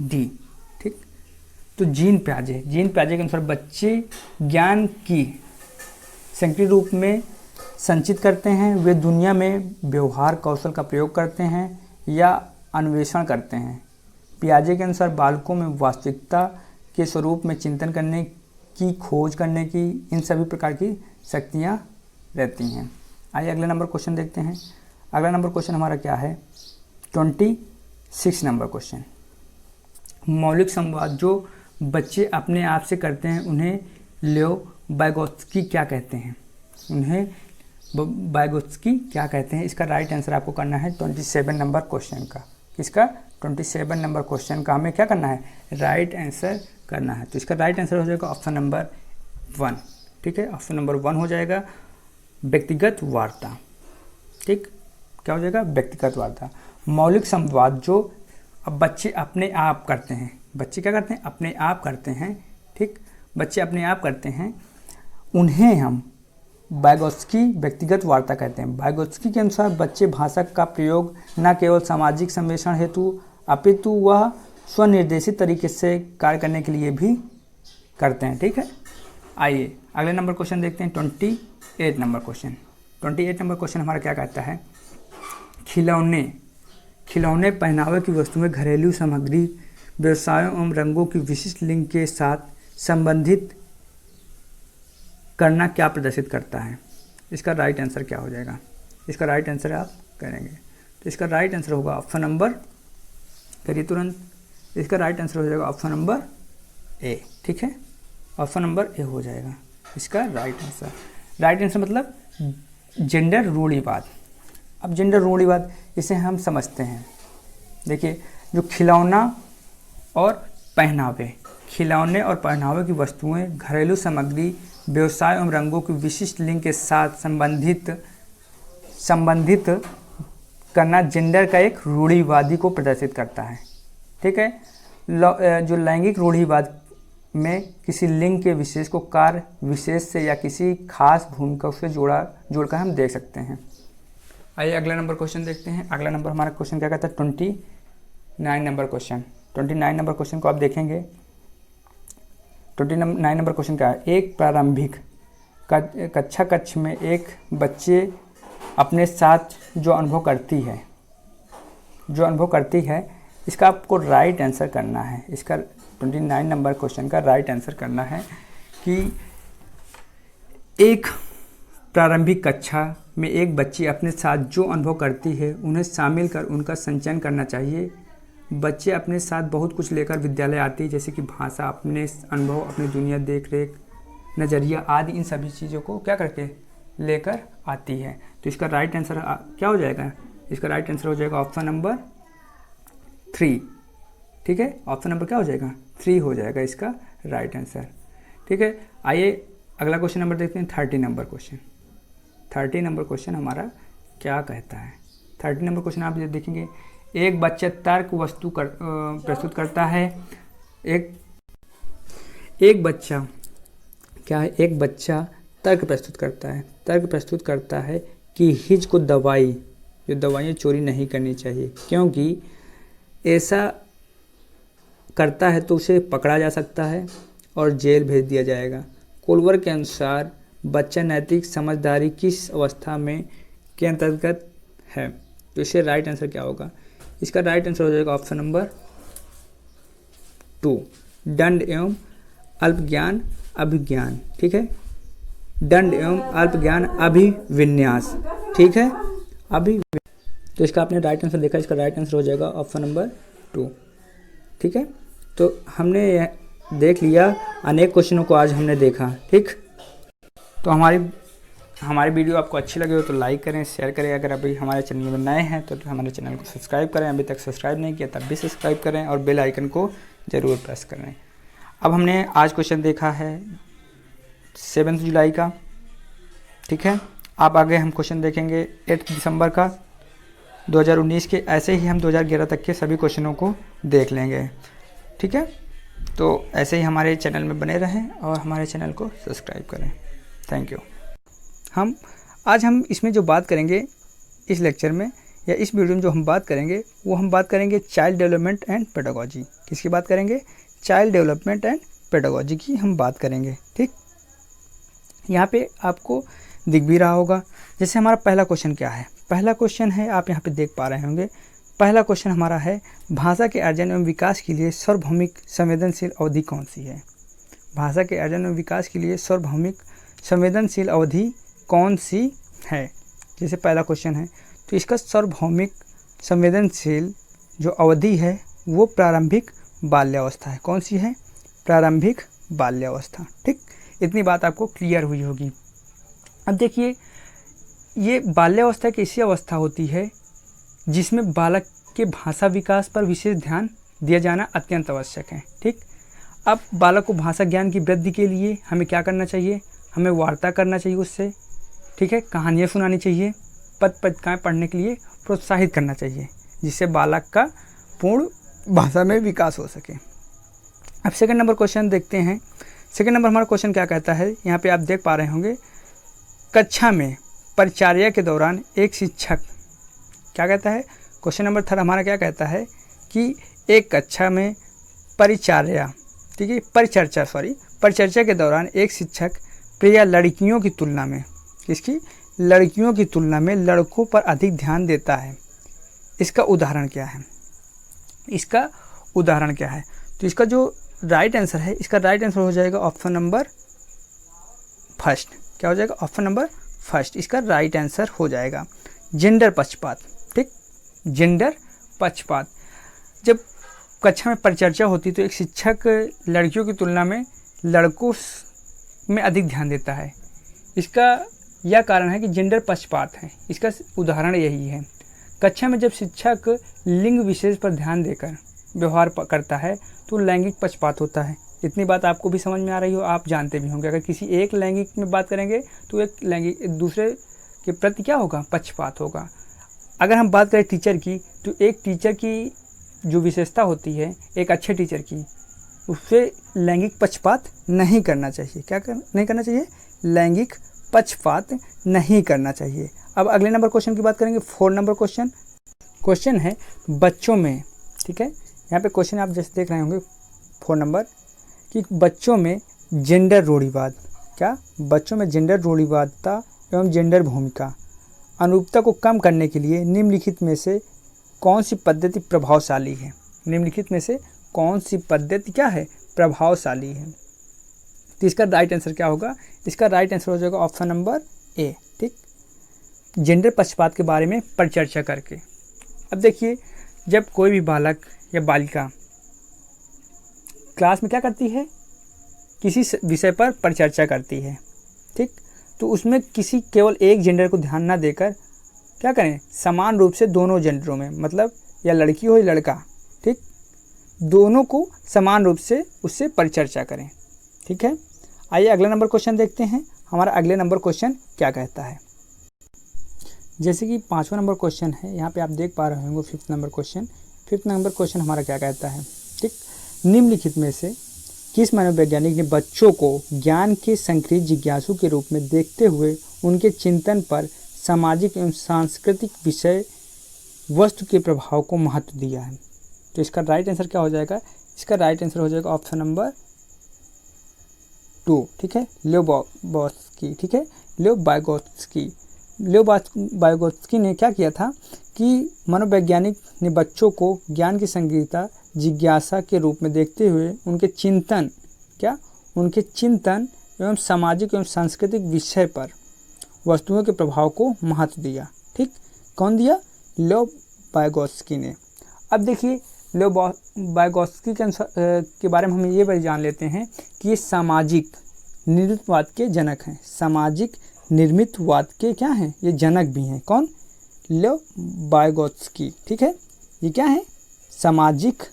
डी। ठीक, तो जीन पियाजे के अनुसार बच्चे ज्ञान की सक्रिय रूप में संचित करते हैं। वे दुनिया में व्यवहार कौशल का प्रयोग करते हैं या अन्वेषण करते हैं। पियाजे के अनुसार बालकों में वास्तविकता के स्वरूप में चिंतन करने की, खोज करने की, इन सभी प्रकार की शक्तियाँ रहती हैं। आइए अगले नंबर क्वेश्चन देखते हैं। अगला नंबर क्वेश्चन हमारा क्या है, 26 नंबर क्वेश्चन। मौलिक संवाद जो बच्चे अपने आप से करते हैं उन्हें लियो वाइगोत्स्की क्या कहते हैं। इसका राइट आंसर आपको करना है 27 नंबर क्वेश्चन का। इसका 27 नंबर क्वेश्चन का हमें क्या करना है, राइट आंसर करना है। तो इसका राइट आंसर हो जाएगा ऑप्शन नंबर 1। ठीक है, ऑप्शन नंबर 1 हो जाएगा व्यक्तिगत वार्ता। ठीक, क्या हो जाएगा, व्यक्तिगत वार्ता। मौलिक संवाद जो अब बच्चे अपने आप करते हैं, बच्चे क्या करते हैं, अपने आप करते हैं। ठीक, बच्चे अपने आप करते हैं, उन्हें हम वाइगोत्स्की व्यक्तिगत वार्ता कहते हैं। वाइगोत्स्की के अनुसार बच्चे भाषा का प्रयोग न केवल सामाजिक सम्प्रेषण हेतु अपितु वह स्वनिर्देशित तरीके से कार्य करने के लिए भी करते हैं। ठीक है, आइए अगले नंबर क्वेश्चन देखते हैं, 28 नंबर क्वेश्चन। 28 नंबर क्वेश्चन हमारा क्या कहता है, खिलौने पहनावे की वस्तुएं, घरेलू सामग्री, व्यवसायों एवं रंगों की विशिष्ट लिंग के साथ संबंधित करना क्या प्रदर्शित करता है। इसका राइट आंसर क्या हो जाएगा, इसका राइट आंसर आप करेंगे। तो इसका राइट आंसर होगा ऑप्शन नंबर, करिए तुरंत, इसका राइट आंसर हो जाएगा ऑप्शन नंबर ए। ठीक है, ऑप्शन नंबर ए हो जाएगा इसका राइट आंसर। राइट आंसर मतलब जेंडर रूढ़िवाद। अब जेंडर रूढ़िवाद इसे हम समझते हैं। देखिए, जो खिलौने और पहनावे की वस्तुएं, घरेलू सामग्री, व्यवसाय एवं रंगों की विशिष्ट लिंग के साथ संबंधित करना जेंडर का एक रूढ़िवादी को प्रदर्शित करता है। ठीक है, जो लैंगिक रूढ़िवाद में किसी लिंग के विशेष को कार्य विशेष से या किसी खास भूमिका से जोड़कर हम देख सकते हैं। आइए अगला नंबर क्वेश्चन देखते हैं। अगला नंबर हमारा क्वेश्चन क्या कहता है, 29 नंबर क्वेश्चन। 29 नंबर क्वेश्चन को आप देखेंगे। 29 नंबर क्वेश्चन क्या है, एक प्रारंभिक कक्षा कक्ष में एक बच्चे अपने साथ जो अनुभव करती है, इसका आपको राइट आंसर करना है। इसका 29 नंबर क्वेश्चन का राइट आंसर करना है कि एक प्रारंभिक कक्षा में एक बच्ची अपने साथ जो अनुभव करती है उन्हें शामिल कर उनका संचयन करना चाहिए। बच्चे अपने साथ बहुत कुछ लेकर विद्यालय आती है, जैसे कि भाषा, अपने अनुभव, अपनी दुनिया, देख रेख, नज़रिया आदि, इन सभी चीज़ों को क्या करके लेकर आती है। तो इसका राइट आंसर क्या हो जाएगा, इसका राइट आंसर हो जाएगा ऑप्शन नंबर 3। ठीक है, ऑप्शन नंबर क्या हो जाएगा, 3 हो जाएगा इसका राइट आंसर। ठीक है, आइए अगला क्वेश्चन नंबर देखते हैं, 30 नंबर क्वेश्चन। 30 नंबर क्वेश्चन हमारा क्या कहता है। 30 नंबर क्वेश्चन आप जब देखेंगे, एक बच्चा तर्क वस्तु प्रस्तुत करता है। एक बच्चा क्या है, एक बच्चा तर्क प्रस्तुत करता है कि हिज को दवाइयाँ चोरी नहीं करनी चाहिए, क्योंकि ऐसा करता है तो उसे पकड़ा जा सकता है और जेल भेज दिया जाएगा। कोलवर के अनुसार बच्चा नैतिक समझदारी किस अवस्था में के अंतर्गत है। तो इससे राइट आंसर क्या होगा, इसका राइट आंसर हो जाएगा ऑप्शन नंबर 2, दंड एवं अल्पज्ञान अभिज्ञान। ठीक है, दंड एवं अल्पज्ञान अभिविन्यास। ठीक है, तो इसका आपने राइट आंसर देखा, इसका राइट आंसर हो जाएगा ऑप्शन नंबर 2। ठीक है, तो हमने देख लिया अनेक क्वेश्चनों को, आज हमने देखा। ठीक, तो हमारी वीडियो आपको अच्छी लगे हो तो लाइक करें, शेयर करें। अगर अभी हमारे चैनल में नए हैं तो हमारे चैनल को सब्सक्राइब करें, अभी तक सब्सक्राइब नहीं किया तब भी सब्सक्राइब करें और बेल आइकन को ज़रूर प्रेस करें। अब हमने आज क्वेश्चन देखा है 7 जुलाई का। ठीक है, अब आगे हम क्वेश्चन देखेंगे 8 दिसंबर का 2019 के। ऐसे ही हम 2011 तक के सभी क्वेश्चनों को देख लेंगे। ठीक है, तो ऐसे ही हमारे चैनल में बने रहें और हमारे चैनल को सब्सक्राइब करें। Thank you. आज हम इसमें जो बात करेंगे इस लेक्चर में या इस वीडियो में जो हम बात करेंगे वो हम बात करेंगे चाइल्ड डेवलपमेंट एंड पेडागोजी। किसकी बात करेंगे, चाइल्ड डेवलपमेंट एंड पेडागोजी की हम बात करेंगे। ठीक, यहाँ पे आपको दिख भी रहा होगा। जैसे हमारा पहला क्वेश्चन क्या है, पहला क्वेश्चन है, आप यहाँ पे देख पा रहे होंगे, पहला क्वेश्चन हमारा है भाषा के अर्जन एवं विकास के लिए सार्वभौमिक संवेदनशील अवधि कौन सी है। भाषा के अर्जन एवं विकास के लिए सार्वभौमिक संवेदनशील अवधि कौन सी है, जैसे पहला क्वेश्चन है। तो इसका सार्वभौमिक संवेदनशील जो अवधि है वो प्रारंभिक बाल्यावस्था है। कौन सी है, प्रारंभिक बाल्यावस्था। ठीक, इतनी बात आपको क्लियर हुई होगी। अब देखिए, ये बाल्यावस्था एक ऐसी अवस्था होती है जिसमें बालक के भाषा विकास पर विशेष ध्यान दिया जाना अत्यंत आवश्यक है। ठीक, अब बालक को भाषा ज्ञान की वृद्धि के लिए हमें क्या करना चाहिए, हमें वार्ता करना चाहिए उससे। ठीक है, कहानियाँ सुनानी चाहिए, पत्रिकाएँ पढ़ने के लिए प्रोत्साहित करना चाहिए, जिससे बालक का पूर्ण भाषा में विकास हो सके। अब सेकंड नंबर क्वेश्चन देखते हैं। सेकंड नंबर हमारा क्वेश्चन क्या कहता है, यहाँ पे आप देख पा रहे होंगे, कक्षा में परिचर्या के दौरान एक शिक्षक, क्या कहता है, क्वेश्चन नंबर 3 हमारा क्या कहता है कि एक कक्षा में परिचर्या, ठीक है, परिचर्चा के दौरान एक शिक्षक प्रिय लड़कियों की तुलना में, किसकी, लड़कियों की तुलना में लड़कों पर अधिक ध्यान देता है। इसका उदाहरण क्या है, इसका उदाहरण क्या है। तो इसका जो राइट आंसर है, इसका राइट आंसर हो जाएगा ऑप्शन नंबर 1। क्या हो जाएगा, ऑप्शन नंबर 1 इसका राइट आंसर हो जाएगा। जेंडर पक्षपात। ठीक, जेंडर पक्षपात, जब कक्षा में परिचर्चा होती तो एक शिक्षक लड़कियों की तुलना में लड़कों में अधिक ध्यान देता है। इसका यह कारण है कि जेंडर पक्षपात है, इसका उदाहरण यही है। कक्षा में जब शिक्षक लिंग विशेष पर ध्यान देकर व्यवहार करता है तो लैंगिक पक्षपात होता है। इतनी बात आपको भी समझ में आ रही हो, आप जानते भी होंगे। अगर किसी एक लैंगिक में बात करेंगे तो एक लैंगिक एक दूसरे के प्रति क्या होगा, पक्षपात होगा। अगर हम बात करें टीचर की, तो एक टीचर की जो विशेषता होती है एक अच्छे टीचर की, उससे लैंगिक पक्षपात नहीं करना चाहिए। नहीं करना चाहिए, लैंगिक पक्षपात नहीं करना चाहिए। अब अगले नंबर क्वेश्चन की बात करेंगे, 4 नंबर क्वेश्चन है बच्चों में, ठीक है, यहाँ पे क्वेश्चन आप जैसे देख रहे होंगे 4 नंबर कि बच्चों में जेंडर रूढ़िवाद, क्या बच्चों में जेंडर रूढ़िवादिता एवं जेंडर भूमिका अनुरूपता को कम करने के लिए निम्नलिखित में से कौन सी पद्धति प्रभावशाली है। निम्नलिखित में से कौन सी पद्धति क्या है, प्रभावशाली है। तो इसका राइट आंसर क्या होगा, इसका राइट आंसर हो जाएगा ऑप्शन नंबर ए। ठीक, जेंडर पक्षपात के बारे में परिचर्चा करके। अब देखिए, जब कोई भी बालक या बालिका क्लास में क्या करती है, किसी विषय पर परिचर्चा करती है, ठीक, तो उसमें किसी केवल एक जेंडर को ध्यान ना देकर क्या करें, समान रूप से दोनों जेंडरों में, मतलब या लड़की हो या लड़का, ठीक, दोनों को समान रूप से उससे परिचर्चा करें। ठीक है, आइए अगला नंबर क्वेश्चन देखते हैं। हमारा अगले नंबर क्वेश्चन क्या कहता है। जैसे कि 5वां नंबर क्वेश्चन है, यहाँ पे आप देख पा रहे होंगे 5th number question. 5th number question हमारा क्या कहता है, ठीक, निम्नलिखित में से किस मनोवैज्ञानिक ने बच्चों को ज्ञान के संक्रिय जिज्ञासु के रूप में देखते हुए उनके चिंतन पर सामाजिक एवं सांस्कृतिक विषय वस्तु के प्रभाव को महत्व दिया है। तो इसका राइट आंसर क्या हो जाएगा, इसका राइट आंसर हो जाएगा ऑप्शन नंबर 2। ठीक है, लियोबायगोत्स्की। ठीक है, लियोबायगोत्स्की ने क्या किया था कि मनोवैज्ञानिक ने बच्चों को ज्ञान की संक्रियता जिज्ञासा के रूप में देखते हुए उनके चिंतन एवं सामाजिक एवं सांस्कृतिक विषय पर वस्तुओं के प्रभाव को महत्व दिया। ठीक, कौन दिया, लियोबायगोत्स्की ने। अब देखिए, लियोबायगोत्स्की के बारे में हम ये भी जान लेते हैं कि ये सामाजिक निर्मितवाद के जनक हैं। सामाजिक निर्मितवाद के क्या हैं, ये जनक भी हैं। कौन, लियोबायगोत्स्की। ठीक है, ये क्या है, सामाजिक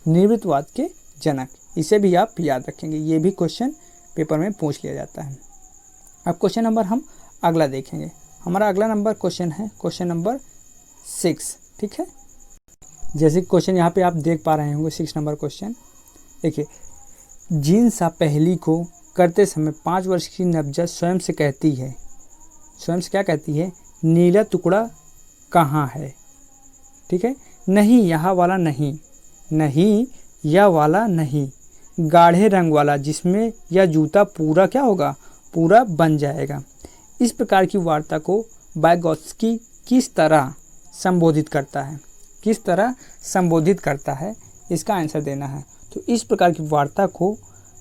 निर्मितवाद के जनक। इसे भी आप याद रखेंगे, ये भी क्वेश्चन पेपर में पूछ लिया जाता है। अब क्वेश्चन नंबर हम अगला देखेंगे। हमारा अगला नंबर क्वेश्चन है क्वेश्चन नंबर 6। ठीक है, जैसे क्वेश्चन यहाँ पे आप देख पा रहे होंगे 6 नंबर क्वेश्चन। देखिए, जीन सा पहली को करते समय 5 वर्ष की नवजात स्वयं से कहती है, स्वयं से क्या कहती है, नीला टुकड़ा कहाँ है। ठीक है, नहीं यहाँ वाला नहीं, नहीं यह वाला नहीं, गाढ़े रंग वाला जिसमें यह जूता पूरा क्या होगा, पूरा बन जाएगा। इस प्रकार की वार्ता को बायगोत्स्की किस तरह संबोधित करता है, किस तरह संबोधित करता है, इसका आंसर देना है। तो इस प्रकार की वार्ता को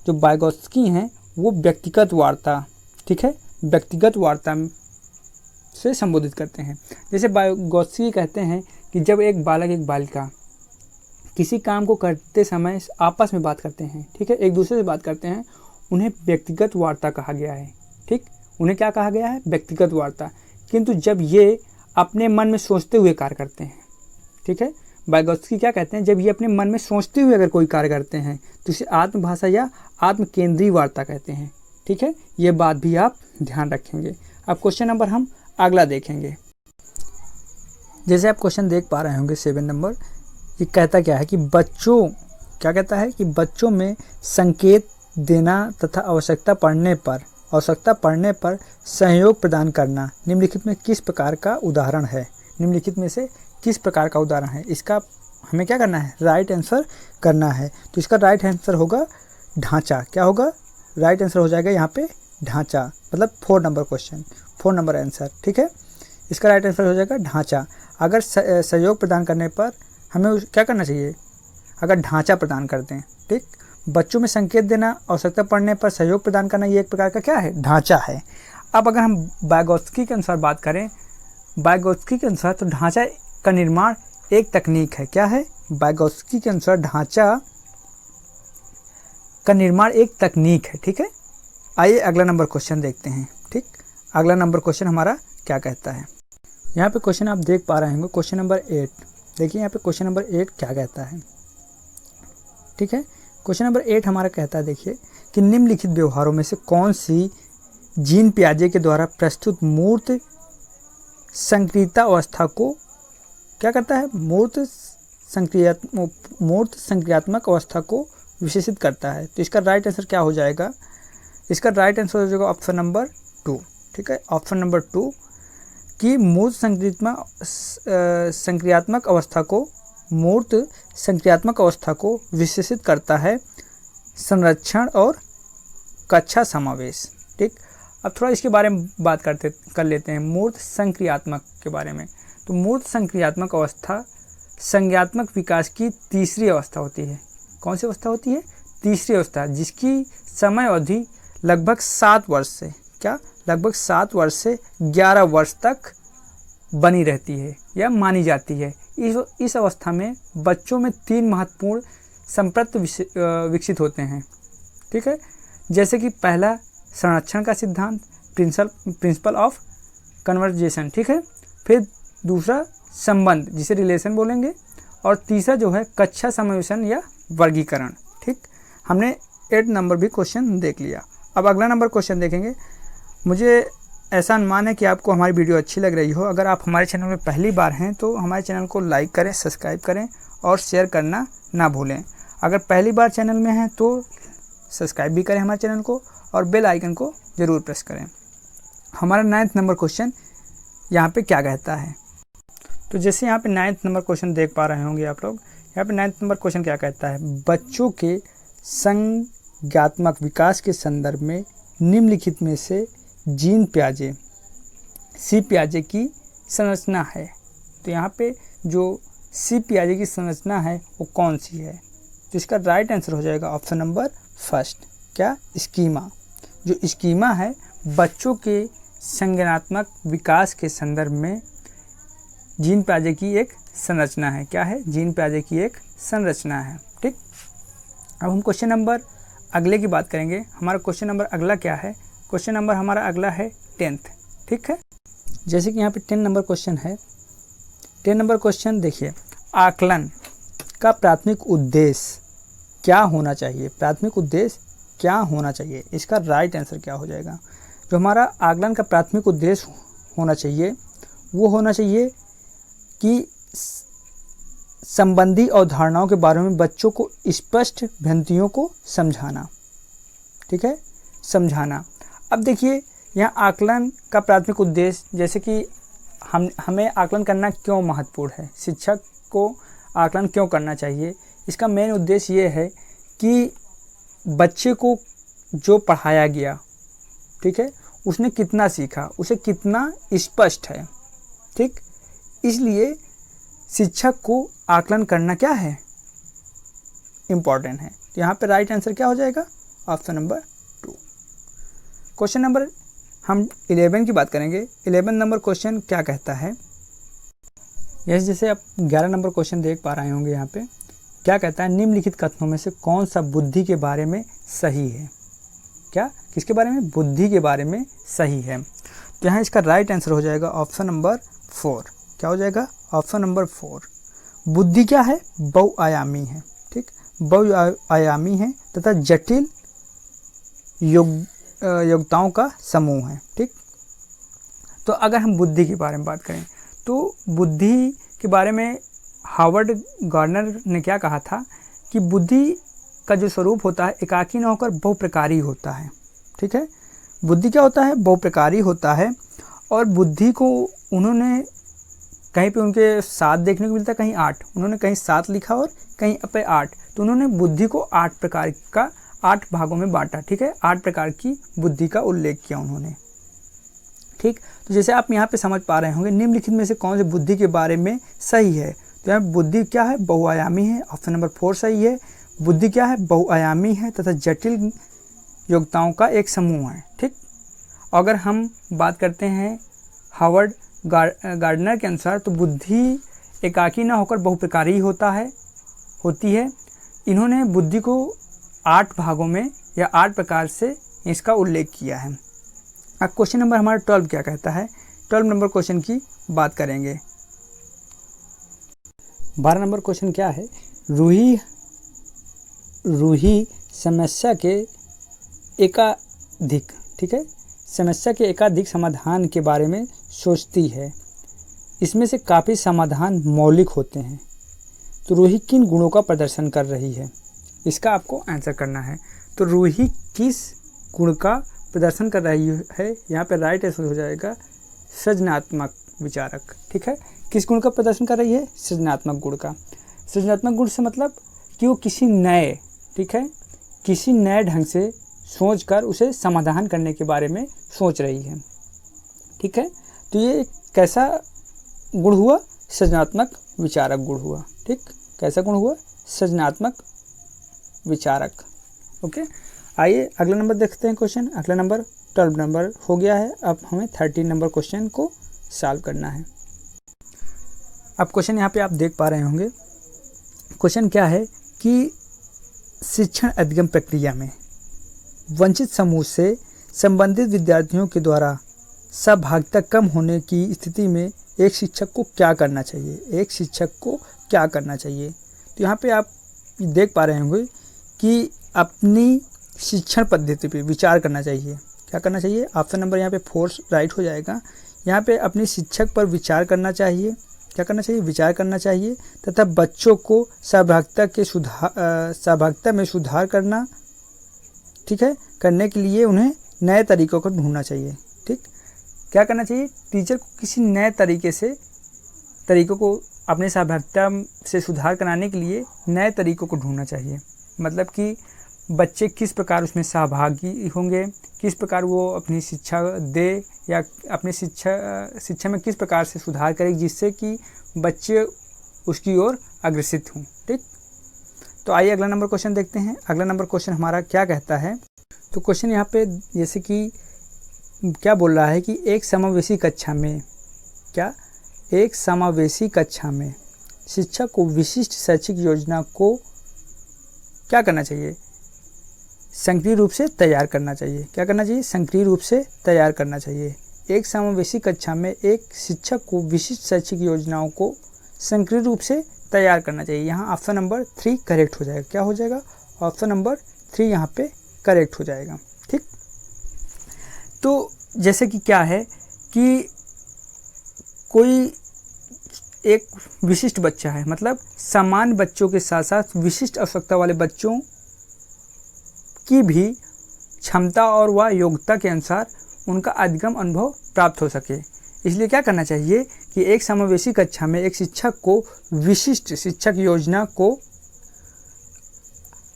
जो बायगोत्स्की हैं वो व्यक्तिगत वार्ता, ठीक है, व्यक्तिगत वार्ता से संबोधित करते हैं। जैसे बायगोत्स्की कहते हैं कि जब एक बालक एक बालिका किसी काम को करते समय आपस में बात करते हैं, ठीक है, एक दूसरे से बात करते हैं, उन्हें व्यक्तिगत वार्ता कहा गया है। ठीक, उन्हें क्या कहा गया है, व्यक्तिगत वार्ता। किंतु जब ये अपने मन में सोचते हुए कार्य करते हैं, ठीक है, बायगोत्स्की क्या कहते हैं, जब ये अपने मन में सोचते हुए अगर कोई कार्य करते हैं तो इसे आत्मभाषा या आत्म केंद्रीय वार्ता कहते हैं। ठीक है, ये बात भी आप ध्यान रखेंगे। अब क्वेश्चन नंबर हम अगला देखेंगे। जैसे आप क्वेश्चन देख पा रहे होंगे 7 नंबर, ये कहता क्या है कि बच्चों, क्या कहता है कि बच्चों में संकेत देना तथा आवश्यकता पड़ने पर सहयोग प्रदान करना निम्नलिखित में किस प्रकार का उदाहरण है। निम्नलिखित में से किस प्रकार का उदाहरण है, इसका हमें क्या करना है, राइट आंसर करना है। तो इसका राइट आंसर होगा ढांचा। क्या होगा, राइट आंसर हो जाएगा यहाँ पे ढांचा, मतलब 4 नंबर क्वेश्चन, 4 नंबर आंसर। ठीक है, इसका राइट आंसर हो जाएगा ढांचा। अगर सहयोग प्रदान करने पर हमें क्या करना चाहिए, अगर ढांचा प्रदान करते हैं, ठीक, बच्चों में संकेत देना, आवश्यकता पड़ने पर सहयोग प्रदान करना, ये एक प्रकार का क्या है, ढांचा है। अब अगर हम बायगोत्स्की के अनुसार बात करें, बायगोत्स्की के अनुसार तो ढांचा का निर्माण एक तकनीक है। क्या है, बायगोत्स्की के अनुसार ढांचा का निर्माण एक तकनीक है। ठीक है, आइए अगला नंबर क्वेश्चन देखते हैं। ठीक, अगला नंबर क्वेश्चन हमारा क्या कहता है। यहाँ पे क्वेश्चन आप देख पा रहे होंगे क्वेश्चन नंबर 8। देखिए यहाँ पे क्वेश्चन नंबर 8 क्या कहता है। ठीक है, क्वेश्चन नंबर 8 हमारा कहता है, देखिए कि निम्नलिखित व्यवहारों में से कौन सी जीन पियाजे के द्वारा प्रस्तुत मूर्त संक्रियता अवस्था को क्या करता है, मूर्त संक्रियात्मक अवस्था को विशेषित करता है। तो इसका राइट आंसर क्या हो जाएगा, इसका राइट आंसर हो जाएगा ऑप्शन नंबर 2। ठीक है, ऑप्शन नंबर 2 कि मूर्त संक्रियात्मक अवस्था को मूर्त संक्रियात्मक अवस्था को विशेषित करता है संरक्षण और कक्षा समावेश। ठीक, अब थोड़ा इसके बारे में बात कर लेते हैं मूर्त संक्रियात्मक के बारे में। तो मूर्त संक्रियात्मक अवस्था संज्ञात्मक विकास की तीसरी अवस्था होती है। कौन सी अवस्था होती है? तीसरी अवस्था, जिसकी समय अवधि लगभग 7 वर्ष से लगभग 7 वर्ष से 11 वर्ष तक बनी रहती है या मानी जाती है। इस अवस्था में बच्चों में 3 महत्वपूर्ण संप्रत्त विकसित होते हैं। ठीक है, जैसे कि पहला संरक्षण का सिद्धांत, प्रिंसिपल ऑफ कन्वर्जेशन। ठीक है, फिर दूसरा संबंध जिसे रिलेशन बोलेंगे, और तीसरा जो है कक्षा समावेशन या वर्गीकरण। ठीक, हमने 8 नंबर भी क्वेश्चन देख लिया। अब अगला नंबर क्वेश्चन देखेंगे। मुझे ऐसा अनुमान है कि आपको हमारी वीडियो अच्छी लग रही हो। अगर आप हमारे चैनल में पहली बार हैं तो हमारे चैनल को लाइक करें, सब्सक्राइब करें और शेयर करना ना भूलें। अगर पहली बार चैनल में हैं तो सब्सक्राइब भी करें हमारे चैनल को और बेल आइकन को ज़रूर प्रेस करें। हमारा 9th नंबर क्वेश्चन यहाँ पे क्या कहता है? तो जैसे यहाँ पे 9th नंबर क्वेश्चन देख पा रहे होंगे आप लोग। यहाँ पे 9th नंबर क्वेश्चन क्या कहता है? बच्चों के संज्ञात्मक विकास के संदर्भ में निम्नलिखित में से जीन पियाजे सी पियाजे की संरचना है। तो यहाँ पे जो सी पियाजे की संरचना है वो कौन सी है? तो इसका राइट आंसर हो जाएगा ऑप्शन नंबर फर्स्ट, क्या? स्कीमा। जो स्कीमा है बच्चों के संज्ञानात्मक विकास के संदर्भ में जीन पियाजे की एक संरचना है। क्या है? जीन पियाजे की एक संरचना है। ठीक, अब हम क्वेश्चन नंबर अगले की बात करेंगे। हमारा क्वेश्चन नंबर अगला क्या है? क्वेश्चन नंबर हमारा अगला है 10th। ठीक है, जैसे कि यहाँ पे 10 नंबर क्वेश्चन है। 10 नंबर क्वेश्चन देखिए, आकलन का प्राथमिक उद्देश्य क्या होना चाहिए? प्राथमिक उद्देश्य क्या होना चाहिए? इसका राइट आंसर क्या हो जाएगा? जो हमारा आकलन का प्राथमिक उद्देश्य होना चाहिए वो होना चाहिए कि संबंधी अवधारणाओं के बारे में बच्चों को स्पष्ट भ्रांतियों को समझाना। ठीक है, समझाना। अब देखिए यहाँ आकलन का प्राथमिक उद्देश्य, जैसे कि हमें आकलन करना क्यों महत्वपूर्ण है, शिक्षक को आकलन क्यों करना चाहिए, इसका मेन उद्देश्य ये है कि बच्चे को जो पढ़ाया गया, ठीक है, उसने कितना सीखा, उसे कितना स्पष्ट है। ठीक, इसलिए शिक्षक को आकलन करना क्या है? इम्पॉर्टेंट है। तो यहाँ पे राइट आंसर क्या हो जाएगा? Option number 2। क्वेश्चन नंबर हम 11 की बात करेंगे। 11 नंबर क्वेश्चन क्या कहता है? जैसे आप 11 नंबर क्वेश्चन देख पा रहे होंगे। यहाँ पे क्या कहता है? निम्नलिखित कथनों में से कौन सा बुद्धि के बारे में सही है? क्या? किसके बारे में? बुद्धि के बारे में सही है। तो यहाँ इसका राइट आंसर हो जाएगा ऑप्शन नंबर 4। क्या हो जाएगा? Option number 4। बुद्धि क्या है? बहुआयामी है। ठीक, बहुआयामी है तथा जटिल योग्यताओं का समूह है। ठीक, तो अगर हम बुद्धि के बारे में बात करें तो बुद्धि के बारे में हार्वर्ड गार्डनर ने क्या कहा था कि बुद्धि का जो स्वरूप होता है एकाकी न होकर बहुप्रकारी होता है। ठीक है, बुद्धि क्या होता है? बहुप्रकारी होता है। और बुद्धि को उन्होंने कहीं पे उनके 7 देखने को मिलता है, कहीं 8। उन्होंने कहीं 7 लिखा और कहीं पे 8। तो उन्होंने बुद्धि को 8 प्रकार का 8 भागों में बांटा। ठीक है, 8 प्रकार की बुद्धि का उल्लेख किया उन्होंने। ठीक, तो जैसे आप यहाँ पे समझ पा रहे होंगे निम्नलिखित में से कौन से बुद्धि के बारे में सही है? तो यहाँ बुद्धि क्या है? बहुआयामी है। ऑप्शन नंबर 4 सही है। बुद्धि क्या है? बहुआयामी है तथा जटिल योग्यताओं का एक समूह है। ठीक, अगर हम बात करते हैं हार्वर्ड गार्डनर के अनुसार तो बुद्धि एकाकी न होकर बहुप्रकारी होती है। इन्होंने बुद्धि को 8 भागों में या 8 प्रकार से इसका उल्लेख किया है। अब क्वेश्चन नंबर हमारा 12 क्या कहता है? 12 नंबर क्वेश्चन की बात करेंगे। 12 नंबर क्वेश्चन क्या है? रूही समस्या के एकाधिक, ठीक है, समस्या के एकाधिक समाधान के बारे में सोचती है। इसमें से काफ़ी समाधान मौलिक होते हैं। तो रूही किन गुणों का प्रदर्शन कर रही है? इसका आपको आंसर करना है। तो रूही किस गुण का प्रदर्शन कर रही है? यहाँ पे राइट आंसर हो जाएगा सृजनात्मक विचारक। ठीक है, किस गुण का प्रदर्शन कर रही है? सृजनात्मक गुण का। सृजनात्मक गुण से मतलब कि वो किसी नए, ठीक है, किसी नए ढंग से सोचकर उसे समाधान करने के बारे में सोच रही है, ठीक है। तो ये कैसा गुण हुआ? सृजनात्मक विचारक गुण हुआ, ठीक। कैसा गुण हुआ? सृजनात्मक विचारक। ओके, आइए अगला नंबर देखते हैं क्वेश्चन। अगला नंबर 12 नंबर हो गया है। अब हमें 13 नंबर क्वेश्चन को सॉल्व करना है। अब क्वेश्चन यहाँ पे आप देख पा रहे होंगे। क्वेश्चन क्या है कि शिक्षण अधिगम प्रक्रिया में वंचित समूह से संबंधित विद्यार्थियों के द्वारा सहभागिता कम होने की स्थिति में एक शिक्षक को क्या करना चाहिए? एक शिक्षक को क्या करना चाहिए? तो यहाँ पे आप देख पा रहे होंगे कि अपनी शिक्षण पद्धति पे विचार करना चाहिए। क्या करना चाहिए? ऑप्शन नंबर यहाँ पे 4 राइट हो जाएगा। यहाँ पे अपने शिक्षक पर विचार करना चाहिए। क्या करना चाहिए? विचार करना चाहिए तथा बच्चों को सहभागिता में सुधार करना, ठीक है, करने के लिए उन्हें नए तरीकों को ढूंढना चाहिए, ठीक। क्या करना चाहिए? टीचर को किसी नए तरीकों को अपने सहभागिता से सुधार कराने के लिए नए तरीकों को ढूंढना चाहिए। मतलब कि बच्चे किस प्रकार उसमें सहभागी होंगे, किस प्रकार वो अपनी शिक्षा दे या अपनी शिक्षा में किस प्रकार से सुधार करें जिससे कि बच्चे उसकी ओर अग्रसित हों, ठीक। तो आइए अगला नंबर क्वेश्चन देखते हैं। अगला नंबर क्वेश्चन हमारा क्या कहता है? तो क्वेश्चन यहाँ पे जैसे कि क्या बोल रहा है कि एक समावेशी कक्षा में, क्या, एक समावेशी कक्षा में शिक्षक को विशिष्ट शैक्षिक योजना को क्या करना चाहिए? सक्रिय रूप से तैयार करना चाहिए। क्या करना चाहिए? सक्रिय रूप से तैयार करना चाहिए। एक समावेशी कक्षा में एक शिक्षक को विशिष्ट शैक्षिक योजनाओं को सक्रिय रूप से तैयार करना चाहिए। यहाँ ऑप्शन नंबर 3 करेक्ट हो जाएगा। क्या हो जाएगा? ऑप्शन नंबर 3 यहाँ पे करेक्ट हो जाएगा, ठीक। तो जैसे कि क्या है कि कोई एक विशिष्ट बच्चा है, मतलब समान बच्चों के साथ साथ विशिष्ट आवश्यकता वाले बच्चों की भी क्षमता और व योग्यता के अनुसार उनका अधिगम अनुभव प्राप्त हो सके। इसलिए क्या करना चाहिए कि एक समावेशी कक्षा में एक शिक्षक को विशिष्ट शिक्षक योजना को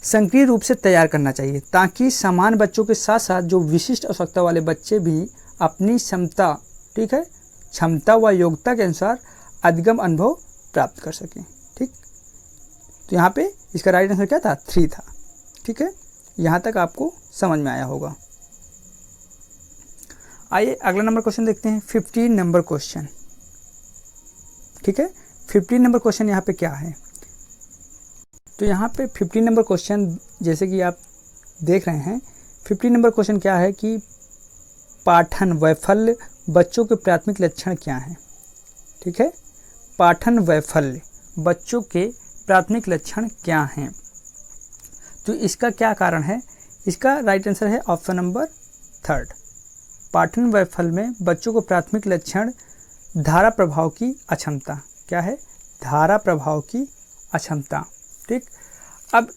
सक्रिय रूप से तैयार करना चाहिए ताकि समान बच्चों के साथ साथ जो विशिष्ट आवश्यकता वाले बच्चे भी अपनी क्षमता, ठीक है, क्षमता व योग्यता के अनुसार अधिगम अनुभव प्राप्त कर सकें, ठीक। तो यहाँ पे इसका राइट आंसर क्या था? 3 था, ठीक है। यहाँ तक आपको समझ में आया होगा। आइए अगला नंबर क्वेश्चन देखते हैं। 15 नंबर क्वेश्चन, ठीक है। 15 नंबर क्वेश्चन यहाँ पे क्या है? तो यहाँ पे 15 नंबर क्वेश्चन जैसे कि आप देख रहे हैं, 15 नंबर क्वेश्चन क्या है कि पाठन वैफल्य बच्चों के प्राथमिक लक्षण क्या हैं, ठीक है। पाठन वैफल्य बच्चों के प्राथमिक लक्षण क्या हैं? तो इसका क्या कारण है? इसका राइट आंसर है ऑप्शन नंबर 3। पाठन वैफल्य में बच्चों को प्राथमिक लक्षण धारा प्रभाव की अक्षमता। क्या है? धारा प्रभाव की अक्षमता, ठीक। अब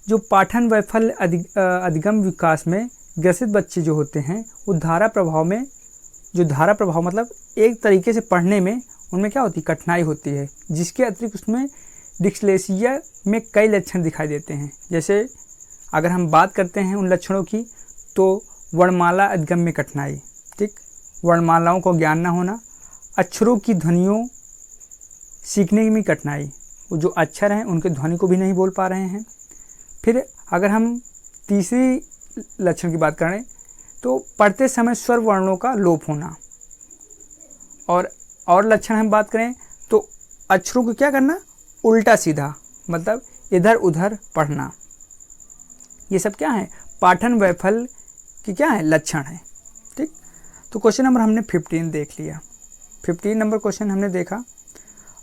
जो पाठन वैफल्य अधिगम विकास में ग्रसित बच्चे जो होते हैं वो धारा प्रभाव मतलब एक तरीके से पढ़ने में उनमें क्या होती है? कठिनाई होती है, जिसके अतिरिक्त उसमें डिस्लेक्सिया में कई लक्षण दिखाई देते हैं। जैसे अगर हम बात करते हैं उन लक्षणों की, तो वर्णमाला अधिगम में कठिनाई, ठीक, वर्णमालाओं को ज्ञान न होना, अक्षरों की ध्वनियों सीखने में कठिनाई, वो जो अक्षर हैं उनके ध्वनि को भी नहीं बोल पा रहे हैं। फिर अगर हम तीसरी लक्षण की बात करें तो पढ़ते समय स्वर वर्णों का लोप होना, और लक्षण हम बात करें तो अक्षरों को क्या करना? उल्टा सीधा, मतलब इधर उधर पढ़ना। ये सब क्या है? पाठन वैफल्य की क्या है? लक्षण है, ठीक। तो क्वेश्चन नंबर हमने 15 देख लिया। 15 नंबर क्वेश्चन हमने देखा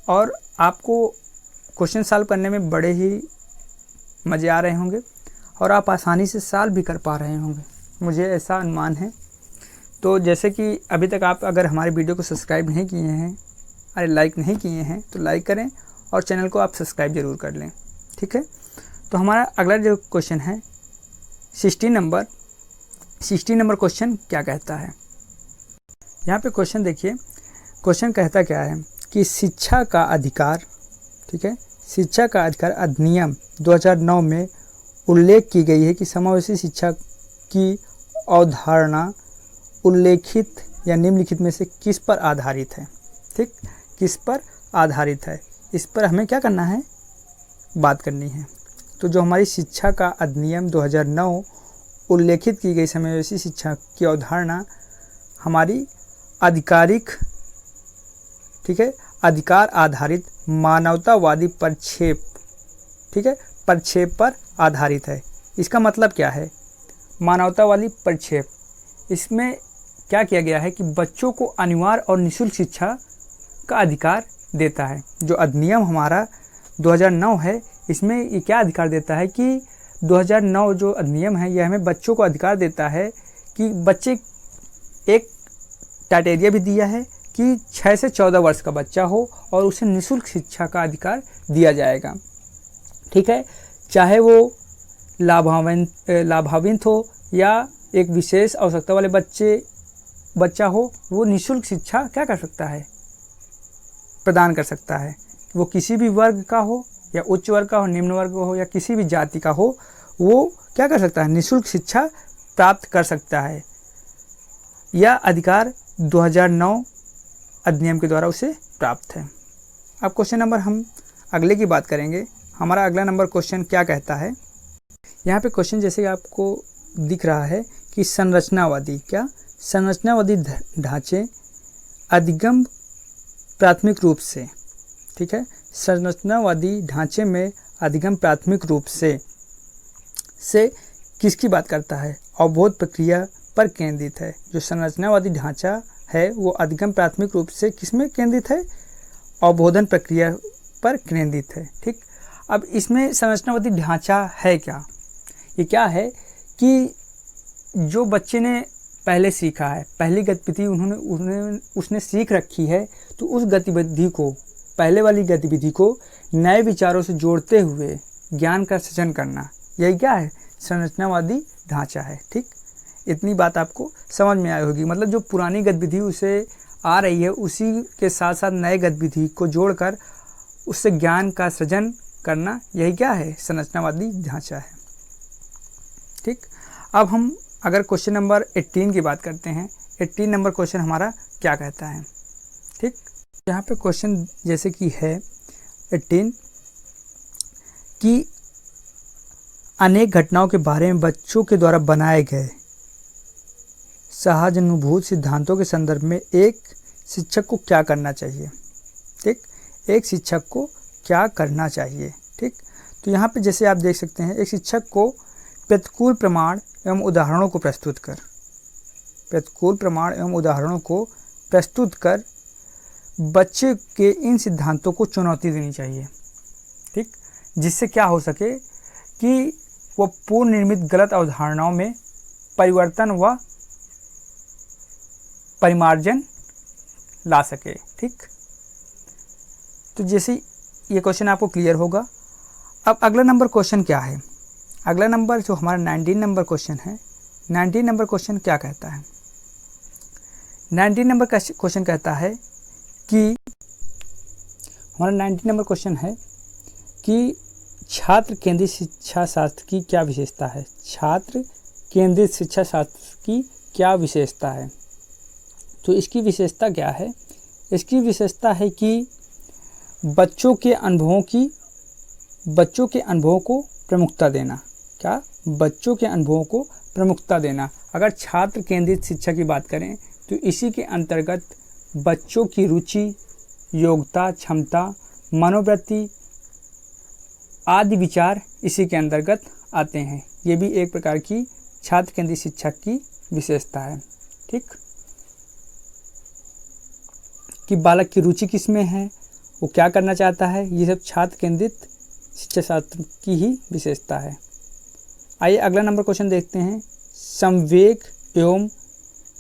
और आपको क्वेश्चन सॉल्व करने में बड़े ही मज़े आ रहे होंगे और आप आसानी से सॉल्व भी कर पा रहे होंगे, मुझे ऐसा अनुमान है। तो जैसे कि अभी तक आप अगर हमारे वीडियो को सब्सक्राइब नहीं किए हैं, लाइक नहीं किए हैं, तो लाइक करें और चैनल को आप सब्सक्राइब ज़रूर कर लें, ठीक है। तो हमारा अगला जो क्वेश्चन है 16 नंबर क्वेश्चन क्या कहता है? यहाँ पे क्वेश्चन देखिए, क्वेश्चन कहता क्या है कि शिक्षा का अधिकार, ठीक है, शिक्षा का अधिकार अधिनियम 2009 में उल्लेख की गई है कि समावेशी शिक्षा की अवधारणा उल्लेखित या निम्नलिखित में से किस पर आधारित है। ठीक, किस पर आधारित है, इस पर हमें क्या करना है, बात करनी है। तो जो हमारी शिक्षा का अधिनियम 2009 उल्लेखित की गई समावेशी शिक्षा की अवधारणा हमारी आधिकारिक, ठीक है, अधिकार आधारित मानवतावादी प्रक्षेप, ठीक है, प्रक्षेप पर आधारित है। इसका मतलब क्या है, मानवतावादी प्रक्षेप, इसमें क्या किया गया है कि बच्चों को अनिवार्य और निःशुल्क शिक्षा का अधिकार देता है। जो अधिनियम हमारा 2009 है, इसमें ये क्या अधिकार देता है कि 2009 जो अधिनियम है, यह हमें बच्चों को अधिकार देता है कि बच्चे, एक क्राइटेरिया भी दिया है कि 6 से 14 वर्ष का बच्चा हो और उसे निःशुल्क शिक्षा का अधिकार दिया जाएगा। ठीक है, चाहे वो लाभान्वित हो या एक विशेष आवश्यकता वाले बच्चा हो, वो निःशुल्क शिक्षा क्या कर सकता है, प्रदान कर सकता है। वो किसी भी वर्ग का हो या उच्च वर्ग का हो, निम्न वर्ग का हो या किसी भी जाति का हो, वो क्या कर सकता है, निःशुल्क शिक्षा प्राप्त कर सकता है। यह अधिकार 2009 अधिनियम के द्वारा उसे प्राप्त है। अब क्वेश्चन नंबर हम अगले की बात करेंगे। हमारा अगला नंबर क्वेश्चन क्या कहता है, यहाँ पे क्वेश्चन जैसे कि आपको दिख रहा है कि संरचनावादी, क्या संरचनावादी ढांचे अधिगम प्राथमिक रूप से, ठीक है, संरचनावादी ढांचे में अधिगम प्राथमिक रूप से किसकी बात करता है, अवबोध प्रक्रिया पर केंद्रित है। जो संरचनावादी ढांचा है वो अधिगम प्राथमिक रूप से किस में केंद्रित है, अवबोधन प्रक्रिया पर केंद्रित है। ठीक, अब इसमें संरचनावादी ढांचा है क्या, ये क्या है कि जो बच्चे ने पहले सीखा है, पहली गतिविधि उसने सीख रखी है, तो उस गतिविधि को, पहले वाली गतिविधि को नए विचारों से जोड़ते हुए ज्ञान का सृजन करना, यही क्या है, संरचनावादी ढांचा है। ठीक, इतनी बात आपको समझ में आई होगी। मतलब जो पुरानी गतिविधि उसे आ रही है, उसी के साथ साथ नए गतिविधि को जोड़कर उससे ज्ञान का सृजन करना, यही क्या है, संरचनावादी ढांचा है। ठीक, अब हम अगर क्वेश्चन नंबर 18 की बात करते हैं, 18 नंबर क्वेश्चन हमारा क्या कहता है। ठीक, यहाँ पे क्वेश्चन जैसे कि है 18 कि अनेक घटनाओं के बारे में बच्चों के द्वारा बनाए गए सहजानुभूत सिद्धांतों के संदर्भ में एक शिक्षक को क्या करना चाहिए। ठीक, एक शिक्षक को क्या करना चाहिए। ठीक, तो यहाँ पे जैसे आप देख सकते हैं, एक शिक्षक को प्रतिकूल प्रमाण एवं उदाहरणों को प्रस्तुत कर बच्चे के इन सिद्धांतों को चुनौती देनी चाहिए। ठीक, जिससे क्या हो सके कि वो पूर्व निर्मित गलत अवधारणाओं में परिवर्तन व परिमार्जन ला सके। ठीक, तो जैसे ये क्वेश्चन आपको क्लियर होगा। अब अगला नंबर क्वेश्चन क्या है, अगला नंबर जो हमारा 19 नंबर क्वेश्चन है, 19 नंबर क्वेश्चन क्या कहता है। 19 नंबर का क्वेश्चन कहता है कि हमारा 19 नंबर क्वेश्चन है कि छात्र केंद्रित शिक्षा शास्त्र की क्या विशेषता है। छात्र केंद्रित शिक्षा शास्त्र की क्या विशेषता है। तो इसकी विशेषता क्या है, इसकी विशेषता है कि बच्चों के अनुभवों को प्रमुखता देना। क्या, बच्चों के अनुभवों को प्रमुखता देना। अगर छात्र केंद्रित शिक्षा की बात करें तो इसी के अंतर्गत बच्चों की रुचि, योग्यता, क्षमता, मनोवृत्ति आदि विचार इसी के अंतर्गत आते हैं। ये भी एक प्रकार की छात्र केंद्रित शिक्षा की विशेषता है। ठीक, कि बालक की रुचि किस में है, वो क्या करना चाहता है, ये सब छात्र केंद्रित शिक्षा शास्त्र की ही विशेषता है। आइए अगला नंबर क्वेश्चन देखते हैं। संवेग एवं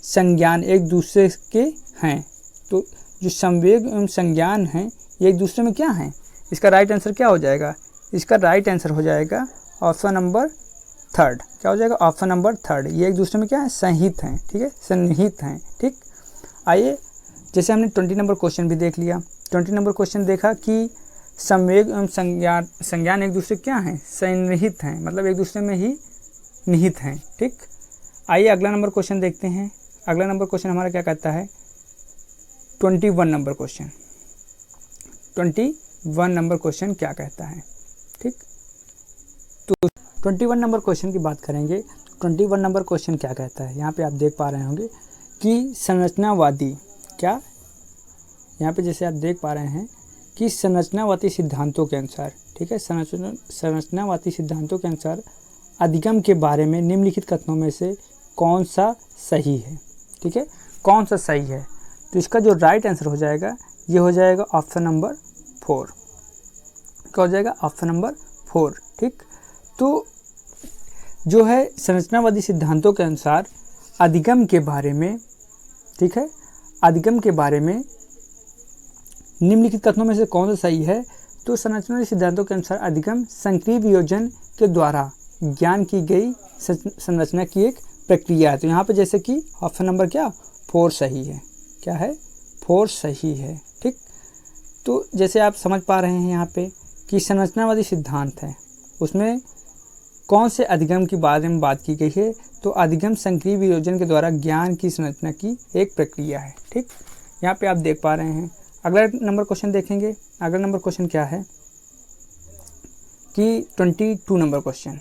संज्ञान एक दूसरे के हैं। तो जो संवेग एवं संज्ञान हैं ये एक दूसरे में क्या हैं, इसका राइट आंसर क्या हो जाएगा, इसका राइट आंसर हो जाएगा ऑप्शन नंबर 3। क्या हो जाएगा, ऑप्शन नंबर 3। ये एक दूसरे में क्या है, सन्निहित हैं। ठीक है, सन्निहित हैं। ठीक, आइए जैसे हमने 20 नंबर क्वेश्चन भी देख लिया। 20 नंबर क्वेश्चन देखा कि संवेग एवं संज्ञान एक दूसरे क्या हैं, सन्निहित हैं, मतलब एक दूसरे में ही निहित हैं। ठीक, आइए अगला नंबर क्वेश्चन देखते हैं। अगला नंबर क्वेश्चन हमारा क्या कहता है, 21 नंबर क्वेश्चन। 21 नंबर क्वेश्चन क्या कहता है। ठीक, तो 21 नंबर क्वेश्चन की बात करेंगे। 21 नंबर क्वेश्चन क्या कहता है, यहाँ पे आप देख पा रहे होंगे कि संरचनावादी, क्या यहाँ पे जैसे आप देख पा रहे हैं कि संरचनावादी सिद्धांतों के अनुसार, ठीक है, संरचनावादी सिद्धांतों के अनुसार अधिगम के बारे में निम्नलिखित कथनों में से कौन सा सही है। ठीक है, कौन सा सही है, तो इसका जो राइट आंसर हो जाएगा ये हो जाएगा ऑप्शन नंबर 4। क्या हो जाएगा, ऑप्शन नंबर 4। ठीक, तो जो है संरचनावादी सिद्धांतों के अनुसार अधिगम के बारे में, ठीक है, अधिगम के बारे में निम्नलिखित कथनों में से कौन सा सही है, तो संरचनावादी सिद्धांतों के अनुसार अधिगम संक्रिय वियोजन के द्वारा ज्ञान की गई संरचना की एक प्रक्रिया है। तो यहाँ पे जैसे कि ऑप्शन नंबर क्या, 4 सही है। क्या है, 4 सही है। ठीक, तो जैसे आप समझ पा रहे हैं यहाँ पे कि संरचनावादी सिद्धांत है, उसमें कौन से अधिगम के बारे में बात की गई है, तो अधिगम संक्रिय वियोजन के द्वारा ज्ञान की संरचना की एक प्रक्रिया है। ठीक, यहाँ पे आप देख पा रहे हैं। अगला नंबर क्वेश्चन देखेंगे। अगला नंबर क्वेश्चन क्या है कि 22 नंबर क्वेश्चन।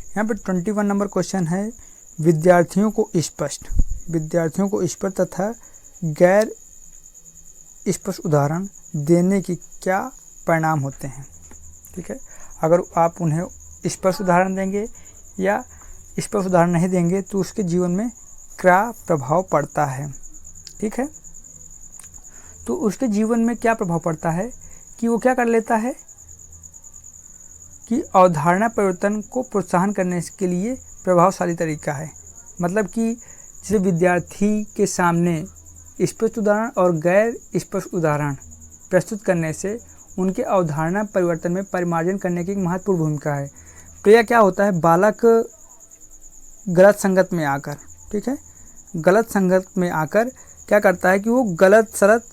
यहाँ पे 21 नंबर क्वेश्चन है, विद्यार्थियों को स्पष्ट तथा गैर स्पष्ट उदाहरण देने की क्या परिणाम होते हैं। ठीक है, अगर आप उन्हें स्पष्ट उदाहरण देंगे या स्पष्ट उदाहरण नहीं देंगे तो उसके जीवन में क्या प्रभाव पड़ता है। ठीक है, तो उसके जीवन में क्या प्रभाव पड़ता है कि वो क्या कर लेता है कि अवधारणा परिवर्तन को प्रोत्साहन करने के लिए प्रभावशाली तरीका है। मतलब कि जैसे विद्यार्थी के सामने स्पष्ट उदाहरण और गैर स्पष्ट उदाहरण प्रस्तुत करने से उनके अवधारणा परिवर्तन में परिमार्जन करने की एक महत्वपूर्ण भूमिका है। तो यह क्या होता है, बालक गलत संगत में आकर, ठीक है, गलत संगत में आकर क्या करता है कि वो गलत सलत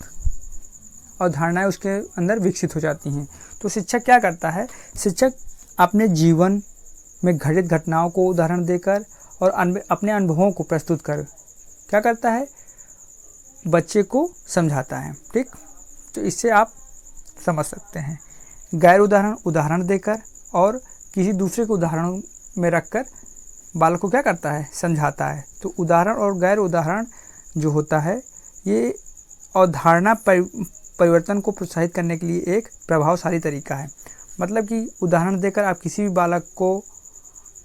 अवधारणाएं उसके अंदर विकसित हो जाती हैं। तो शिक्षक क्या करता है, शिक्षक अपने जीवन में घटित घटनाओं को उदाहरण देकर और अपने अनुभवों को प्रस्तुत कर क्या करता है, बच्चे को समझाता है। ठीक, तो इससे आप समझ सकते हैं, गैर उदाहरण देकर और किसी दूसरे को उदाहरण में रखकर बालक को क्या करता है, समझाता है। तो उदाहरण और गैर उदाहरण जो होता है ये अवधारणा परिवर्तन को प्रोत्साहित करने के लिए एक प्रभावशाली तरीका है। मतलब कि उदाहरण देकर आप किसी भी बालक को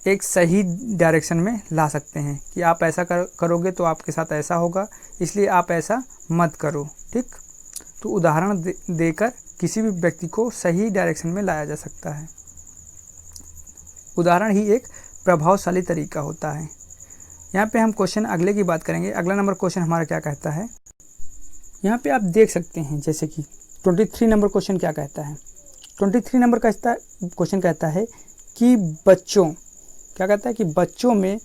एक सही डायरेक्शन में ला सकते हैं कि आप ऐसा करोगे तो आपके साथ ऐसा होगा, इसलिए आप ऐसा मत करो। ठीक, तो उदाहरण देकर किसी भी व्यक्ति को सही डायरेक्शन में लाया जा सकता है। उदाहरण ही एक प्रभावशाली तरीका होता है। यहाँ पे हम क्वेश्चन अगले की बात करेंगे। अगला नंबर क्वेश्चन हमारा क्या कहता है, यहाँ पे आप देख सकते हैं जैसे कि 23 नंबर क्वेश्चन क्या कहता है। 23 नंबर का क्वेश्चन कहता है कि बच्चों में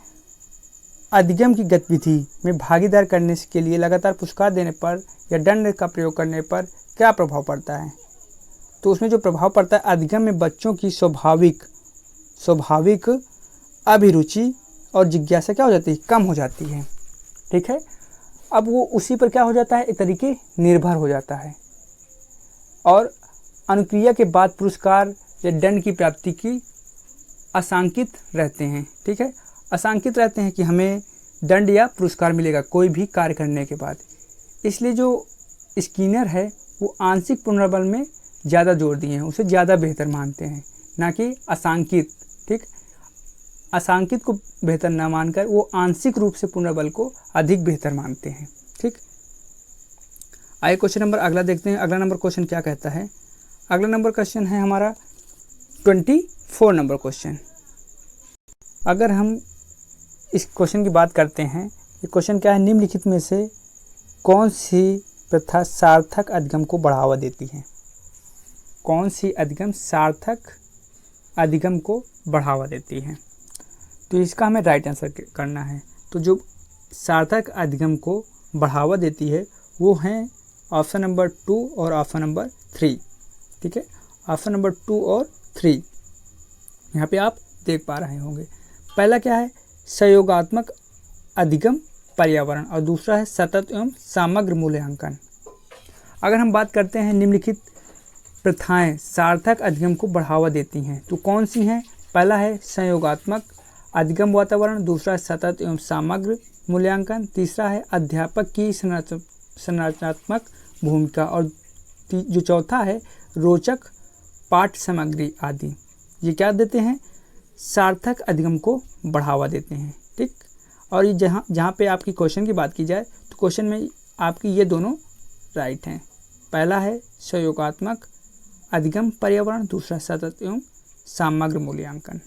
अधिगम की गतिविधि में भागीदार करने के लिए लगातार पुरस्कार देने पर या दंड का प्रयोग करने पर क्या प्रभाव पड़ता है। तो उसमें जो प्रभाव पड़ता है, अधिगम में बच्चों की स्वाभाविक अभिरुचि और जिज्ञासा क्या हो जाती है, कम हो जाती है। ठीक है, अब वो उसी पर क्या हो जाता है, एक तरीके निर्भर हो जाता है और अनुक्रिया के बाद पुरस्कार या दंड की प्राप्ति की आशंकित रहते हैं। ठीक है, आशंकित रहते हैं कि हमें दंड या पुरस्कार मिलेगा कोई भी कार्य करने के बाद। इसलिए जो स्किनर है वो आंशिक पुनर्बल में ज़्यादा जोर दिए हैं, उसे ज़्यादा बेहतर मानते हैं, ना कि आशंकित। ठीक, आशंकित को बेहतर ना मानकर वो आंशिक रूप से पुनर्बल को अधिक बेहतर मानते हैं। ठीक, आइए क्वेश्चन नंबर अगला देखते हैं। अगला नंबर क्वेश्चन क्या कहता है। अगला नंबर क्वेश्चन है हमारा 24 नंबर क्वेश्चन। अगर हम इस क्वेश्चन की बात करते हैं, ये क्वेश्चन क्या है, निम्नलिखित में से कौन सी प्रथा सार्थक अधिगम को बढ़ावा देती है। कौन सी अधिगम सार्थक अधिगम को बढ़ावा देती है, तो इसका हमें राइट आंसर करना है। तो जो सार्थक अधिगम को बढ़ावा देती है वो हैं ऑप्शन नंबर 2 और ऑप्शन नंबर 3। ठीक है, ऑप्शन नंबर 2 और 3 यहाँ पे आप देख पा रहे होंगे। पहला क्या है, सहयोगात्मक अधिगम पर्यावरण, और दूसरा है सतत एवं समग्र मूल्यांकन। अगर हम बात करते हैं निम्नलिखित प्रथाएं सार्थक अधिगम को बढ़ावा देती हैं, तो कौन सी हैं? पहला है संयोगात्मक अधिगम वातावरण, दूसरा है सतत एवं समग्र मूल्यांकन, तीसरा है अध्यापक की संरचनात्मक भूमिका, और जो चौथा है रोचक पाठ सामग्री आदि। ये क्या देते हैं? सार्थक अधिगम को बढ़ावा देते हैं। ठीक, और ये जहाँ पे आपकी क्वेश्चन की बात की जाए तो क्वेश्चन में आपकी ये दोनों राइट हैं। पहला है सहयोगात्मक अधिगम पर्यावरण, दूसरा सतत एवं समग्र मूल्यांकन।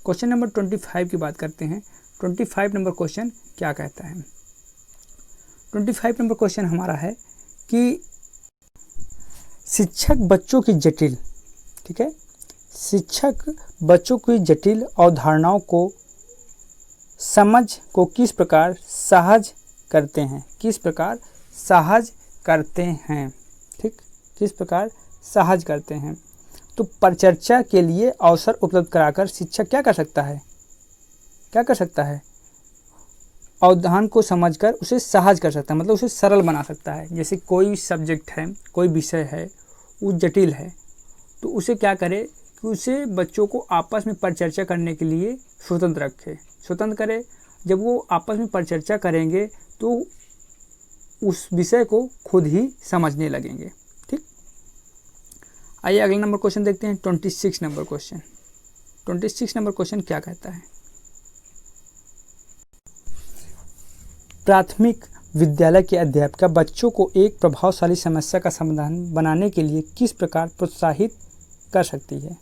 क्वेश्चन नंबर 25 की बात करते हैं। 25 नंबर क्वेश्चन क्या कहता है? 25 नंबर क्वेश्चन हमारा है कि शिक्षक बच्चों की जटिल, ठीक है, शिक्षक बच्चों की जटिल अवधारणाओं को समझ को किस प्रकार सहज करते हैं? किस प्रकार सहज करते हैं? ठीक, किस प्रकार सहज करते हैं? तो परिचर्चा के लिए अवसर उपलब्ध कराकर शिक्षक क्या कर सकता है? क्या कर सकता है? अवधान को समझकर उसे सहज कर सकता है, मतलब उसे सरल बना सकता है। जैसे कोई सब्जेक्ट है, कोई विषय है, वो जटिल है, तो उसे क्या करे कि उसे बच्चों को आपस में परिचर्चा करने के लिए स्वतंत्र रखे, स्वतंत्र करे। जब वो आपस में परिचर्चा करेंगे तो उस विषय को खुद ही समझने लगेंगे। ठीक, आइए अगला नंबर क्वेश्चन देखते हैं। 26 नंबर क्वेश्चन। 26 नंबर क्वेश्चन क्या कहता है? प्राथमिक विद्यालय के अध्यापिका बच्चों को एक प्रभावशाली समस्या का समाधान बनाने के लिए किस प्रकार प्रोत्साहित कर सकती है?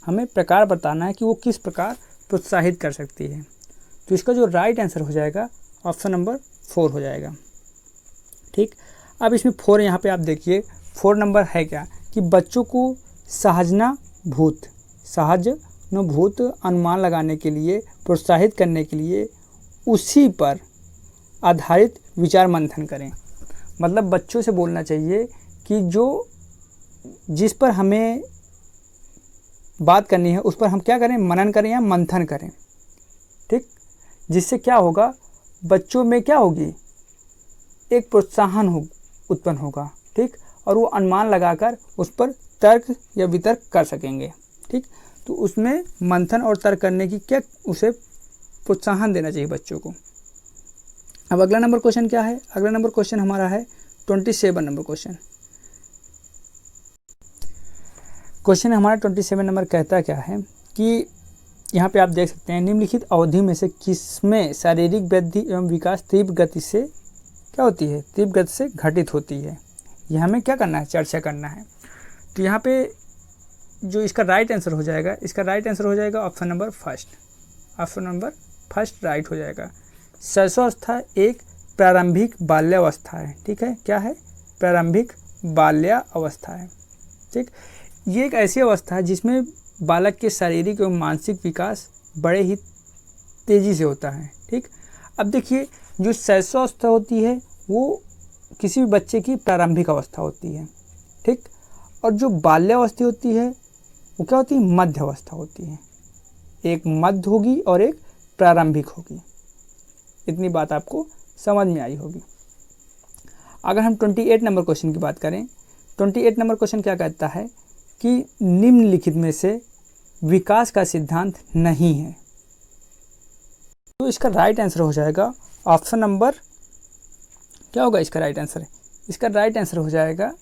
हमें प्रकार बताना है कि वो किस प्रकार प्रोत्साहित कर सकती है। तो इसका जो राइट आंसर हो जाएगा ऑप्शन नंबर 4 हो जाएगा। ठीक, अब इसमें 4 यहाँ पे आप देखिए 4 नंबर है क्या कि बच्चों को सहजनुभूत अनुमान लगाने के लिए, प्रोत्साहित करने के लिए उसी पर आधारित विचार मंथन करें। मतलब बच्चों से बोलना चाहिए कि जिस पर हमें बात करनी है उस पर हम क्या करें? मनन करें या मंथन करें। ठीक, जिससे क्या होगा? बच्चों में क्या होगी? एक प्रोत्साहन उत्पन्न होगा। ठीक, और वो अनुमान लगाकर उस पर तर्क या वितर्क कर सकेंगे। ठीक, तो उसमें मंथन और तर्क करने की क्या उसे प्रोत्साहन देना चाहिए बच्चों को। अब अगला नंबर क्वेश्चन क्या है? अगला नंबर क्वेश्चन हमारा है 27 नंबर क्वेश्चन। क्वेश्चन हमारा 27 नंबर कहता क्या है कि यहाँ पे आप देख सकते हैं निम्नलिखित अवधि में से किसमें शारीरिक वृद्धि एवं विकास तीव्र गति से क्या होती है? तीव्र गति से घटित होती है। यह हमें क्या करना है? चर्चा करना है। तो यहाँ पे जो इसका राइट आंसर हो जाएगा, इसका राइट आंसर हो जाएगा option number 1। Option number 1 right हो जाएगा। शैशवावस्था एक प्रारंभिक बाल्यावस्था है। ठीक है, क्या है? प्रारंभिक बाल्यावस्था है। ठीक, ये एक ऐसी अवस्था है जिसमें बालक के शारीरिक एवं मानसिक विकास बड़े ही तेज़ी से होता है। ठीक, अब देखिए जो शैशवावस्था होती है वो किसी भी बच्चे की प्रारंभिक अवस्था होती है। ठीक, और जो बाल्यावस्था होती है वो क्या होती है? मध्य अवस्था होती है। एक मध्य होगी और एक प्रारंभिक होगी। इतनी बात आपको समझ में आई होगी। अगर हम 28 नंबर क्वेश्चन की बात करें, 28 नंबर क्वेश्चन क्या कहता है कि निम्नलिखित में से विकास का सिद्धांत नहीं है। तो इसका राइट आंसर हो जाएगा ऑप्शन नंबर, क्या होगा इसका राइट आंसर? इसका राइट आंसर हो जाएगा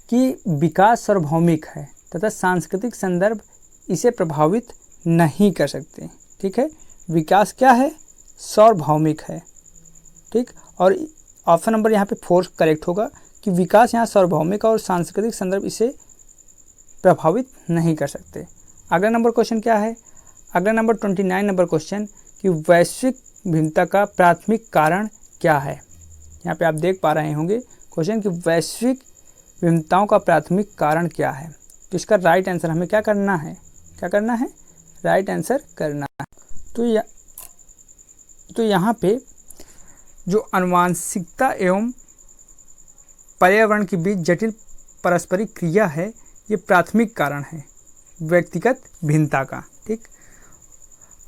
कि विकास सार्वभौमिक है तथा सांस्कृतिक संदर्भ इसे प्रभावित नहीं कर सकते। ठीक है, विकास क्या है? सार्वभौमिक है। ठीक, और ऑप्शन नंबर यहाँ पे 4 करेक्ट होगा कि विकास यहाँ सार्वभौमिक और सांस्कृतिक संदर्भ इसे प्रभावित नहीं कर सकते। अगला नंबर क्वेश्चन क्या है? अगला नंबर 29 नंबर क्वेश्चन कि वैश्विक भिन्नता का प्राथमिक कारण क्या है? यहाँ पे आप देख पा रहे होंगे क्वेश्चन कि वैश्विक भिन्नताओं का प्राथमिक कारण क्या है। तो इसका राइट आंसर हमें क्या करना है? क्या करना है? राइट आंसर करना है। तो यहाँ पे जो आनुवंशिकता एवं पर्यावरण के बीच जटिल पारस्परिक क्रिया है, ये प्राथमिक कारण है व्यक्तिगत भिन्नता का। ठीक,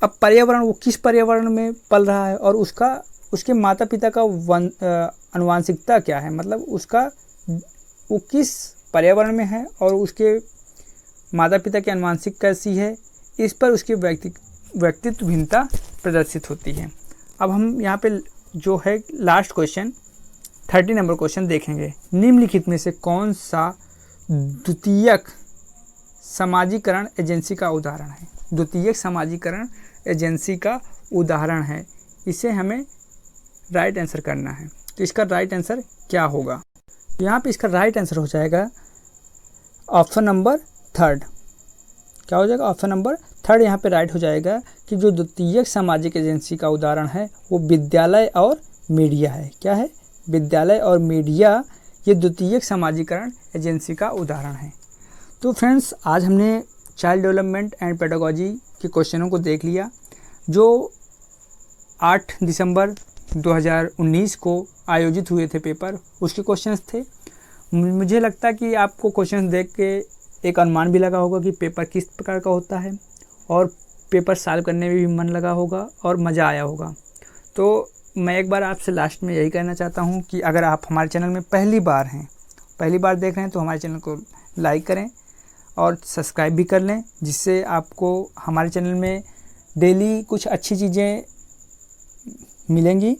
अब पर्यावरण, वो किस पर्यावरण में पल रहा है और उसके माता पिता का आनुवंशिकता क्या है, मतलब वो किस पर्यावरण में है और उसके माता पिता की आनुवंशिक कैसी है, इस पर उसकी व्यक्तित्व भिन्नता प्रदर्शित होती है। अब हम यहाँ पे जो है लास्ट क्वेश्चन 30 नंबर क्वेश्चन देखेंगे। निम्नलिखित में से कौन सा द्वितीयक समाजीकरण एजेंसी का उदाहरण है? द्वितीयक समाजीकरण एजेंसी का उदाहरण है, इसे हमें राइट आंसर करना है। तो इसका राइट आंसर क्या होगा? यहाँ पे इसका राइट आंसर हो जाएगा ऑप्शन नंबर 3। क्या हो जाएगा? ऑप्शन नंबर 3 यहाँ पे राइट हो जाएगा कि जो द्वितीयक सामाजिक एजेंसी का उदाहरण है वो विद्यालय और मीडिया है। क्या है? विद्यालय और मीडिया, ये द्वितीयक समाजीकरण एजेंसी का उदाहरण है। तो फ्रेंड्स, आज हमने चाइल्ड डेवलपमेंट एंड पेडागोजी के क्वेश्चनों को देख लिया जो 8 दिसंबर 2019 को आयोजित हुए थे पेपर, उसके क्वेश्चंस थे। मुझे लगता है कि आपको क्वेश्चंस देख के एक अनुमान भी लगा होगा कि पेपर किस प्रकार का होता है और पेपर सॉल्व करने में भी मन लगा होगा और मज़ा आया होगा। तो मैं एक बार आपसे लास्ट में यही कहना चाहता हूँ कि अगर आप हमारे चैनल में पहली बार देख रहे हैं तो हमारे चैनल को लाइक करें और सब्सक्राइब भी कर लें, जिससे आपको हमारे चैनल में डेली कुछ अच्छी चीज़ें मिलेंगी।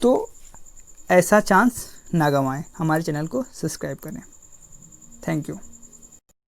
तो ऐसा चांस ना गंवाएं, हमारे चैनल को सब्सक्राइब करें। Thank you.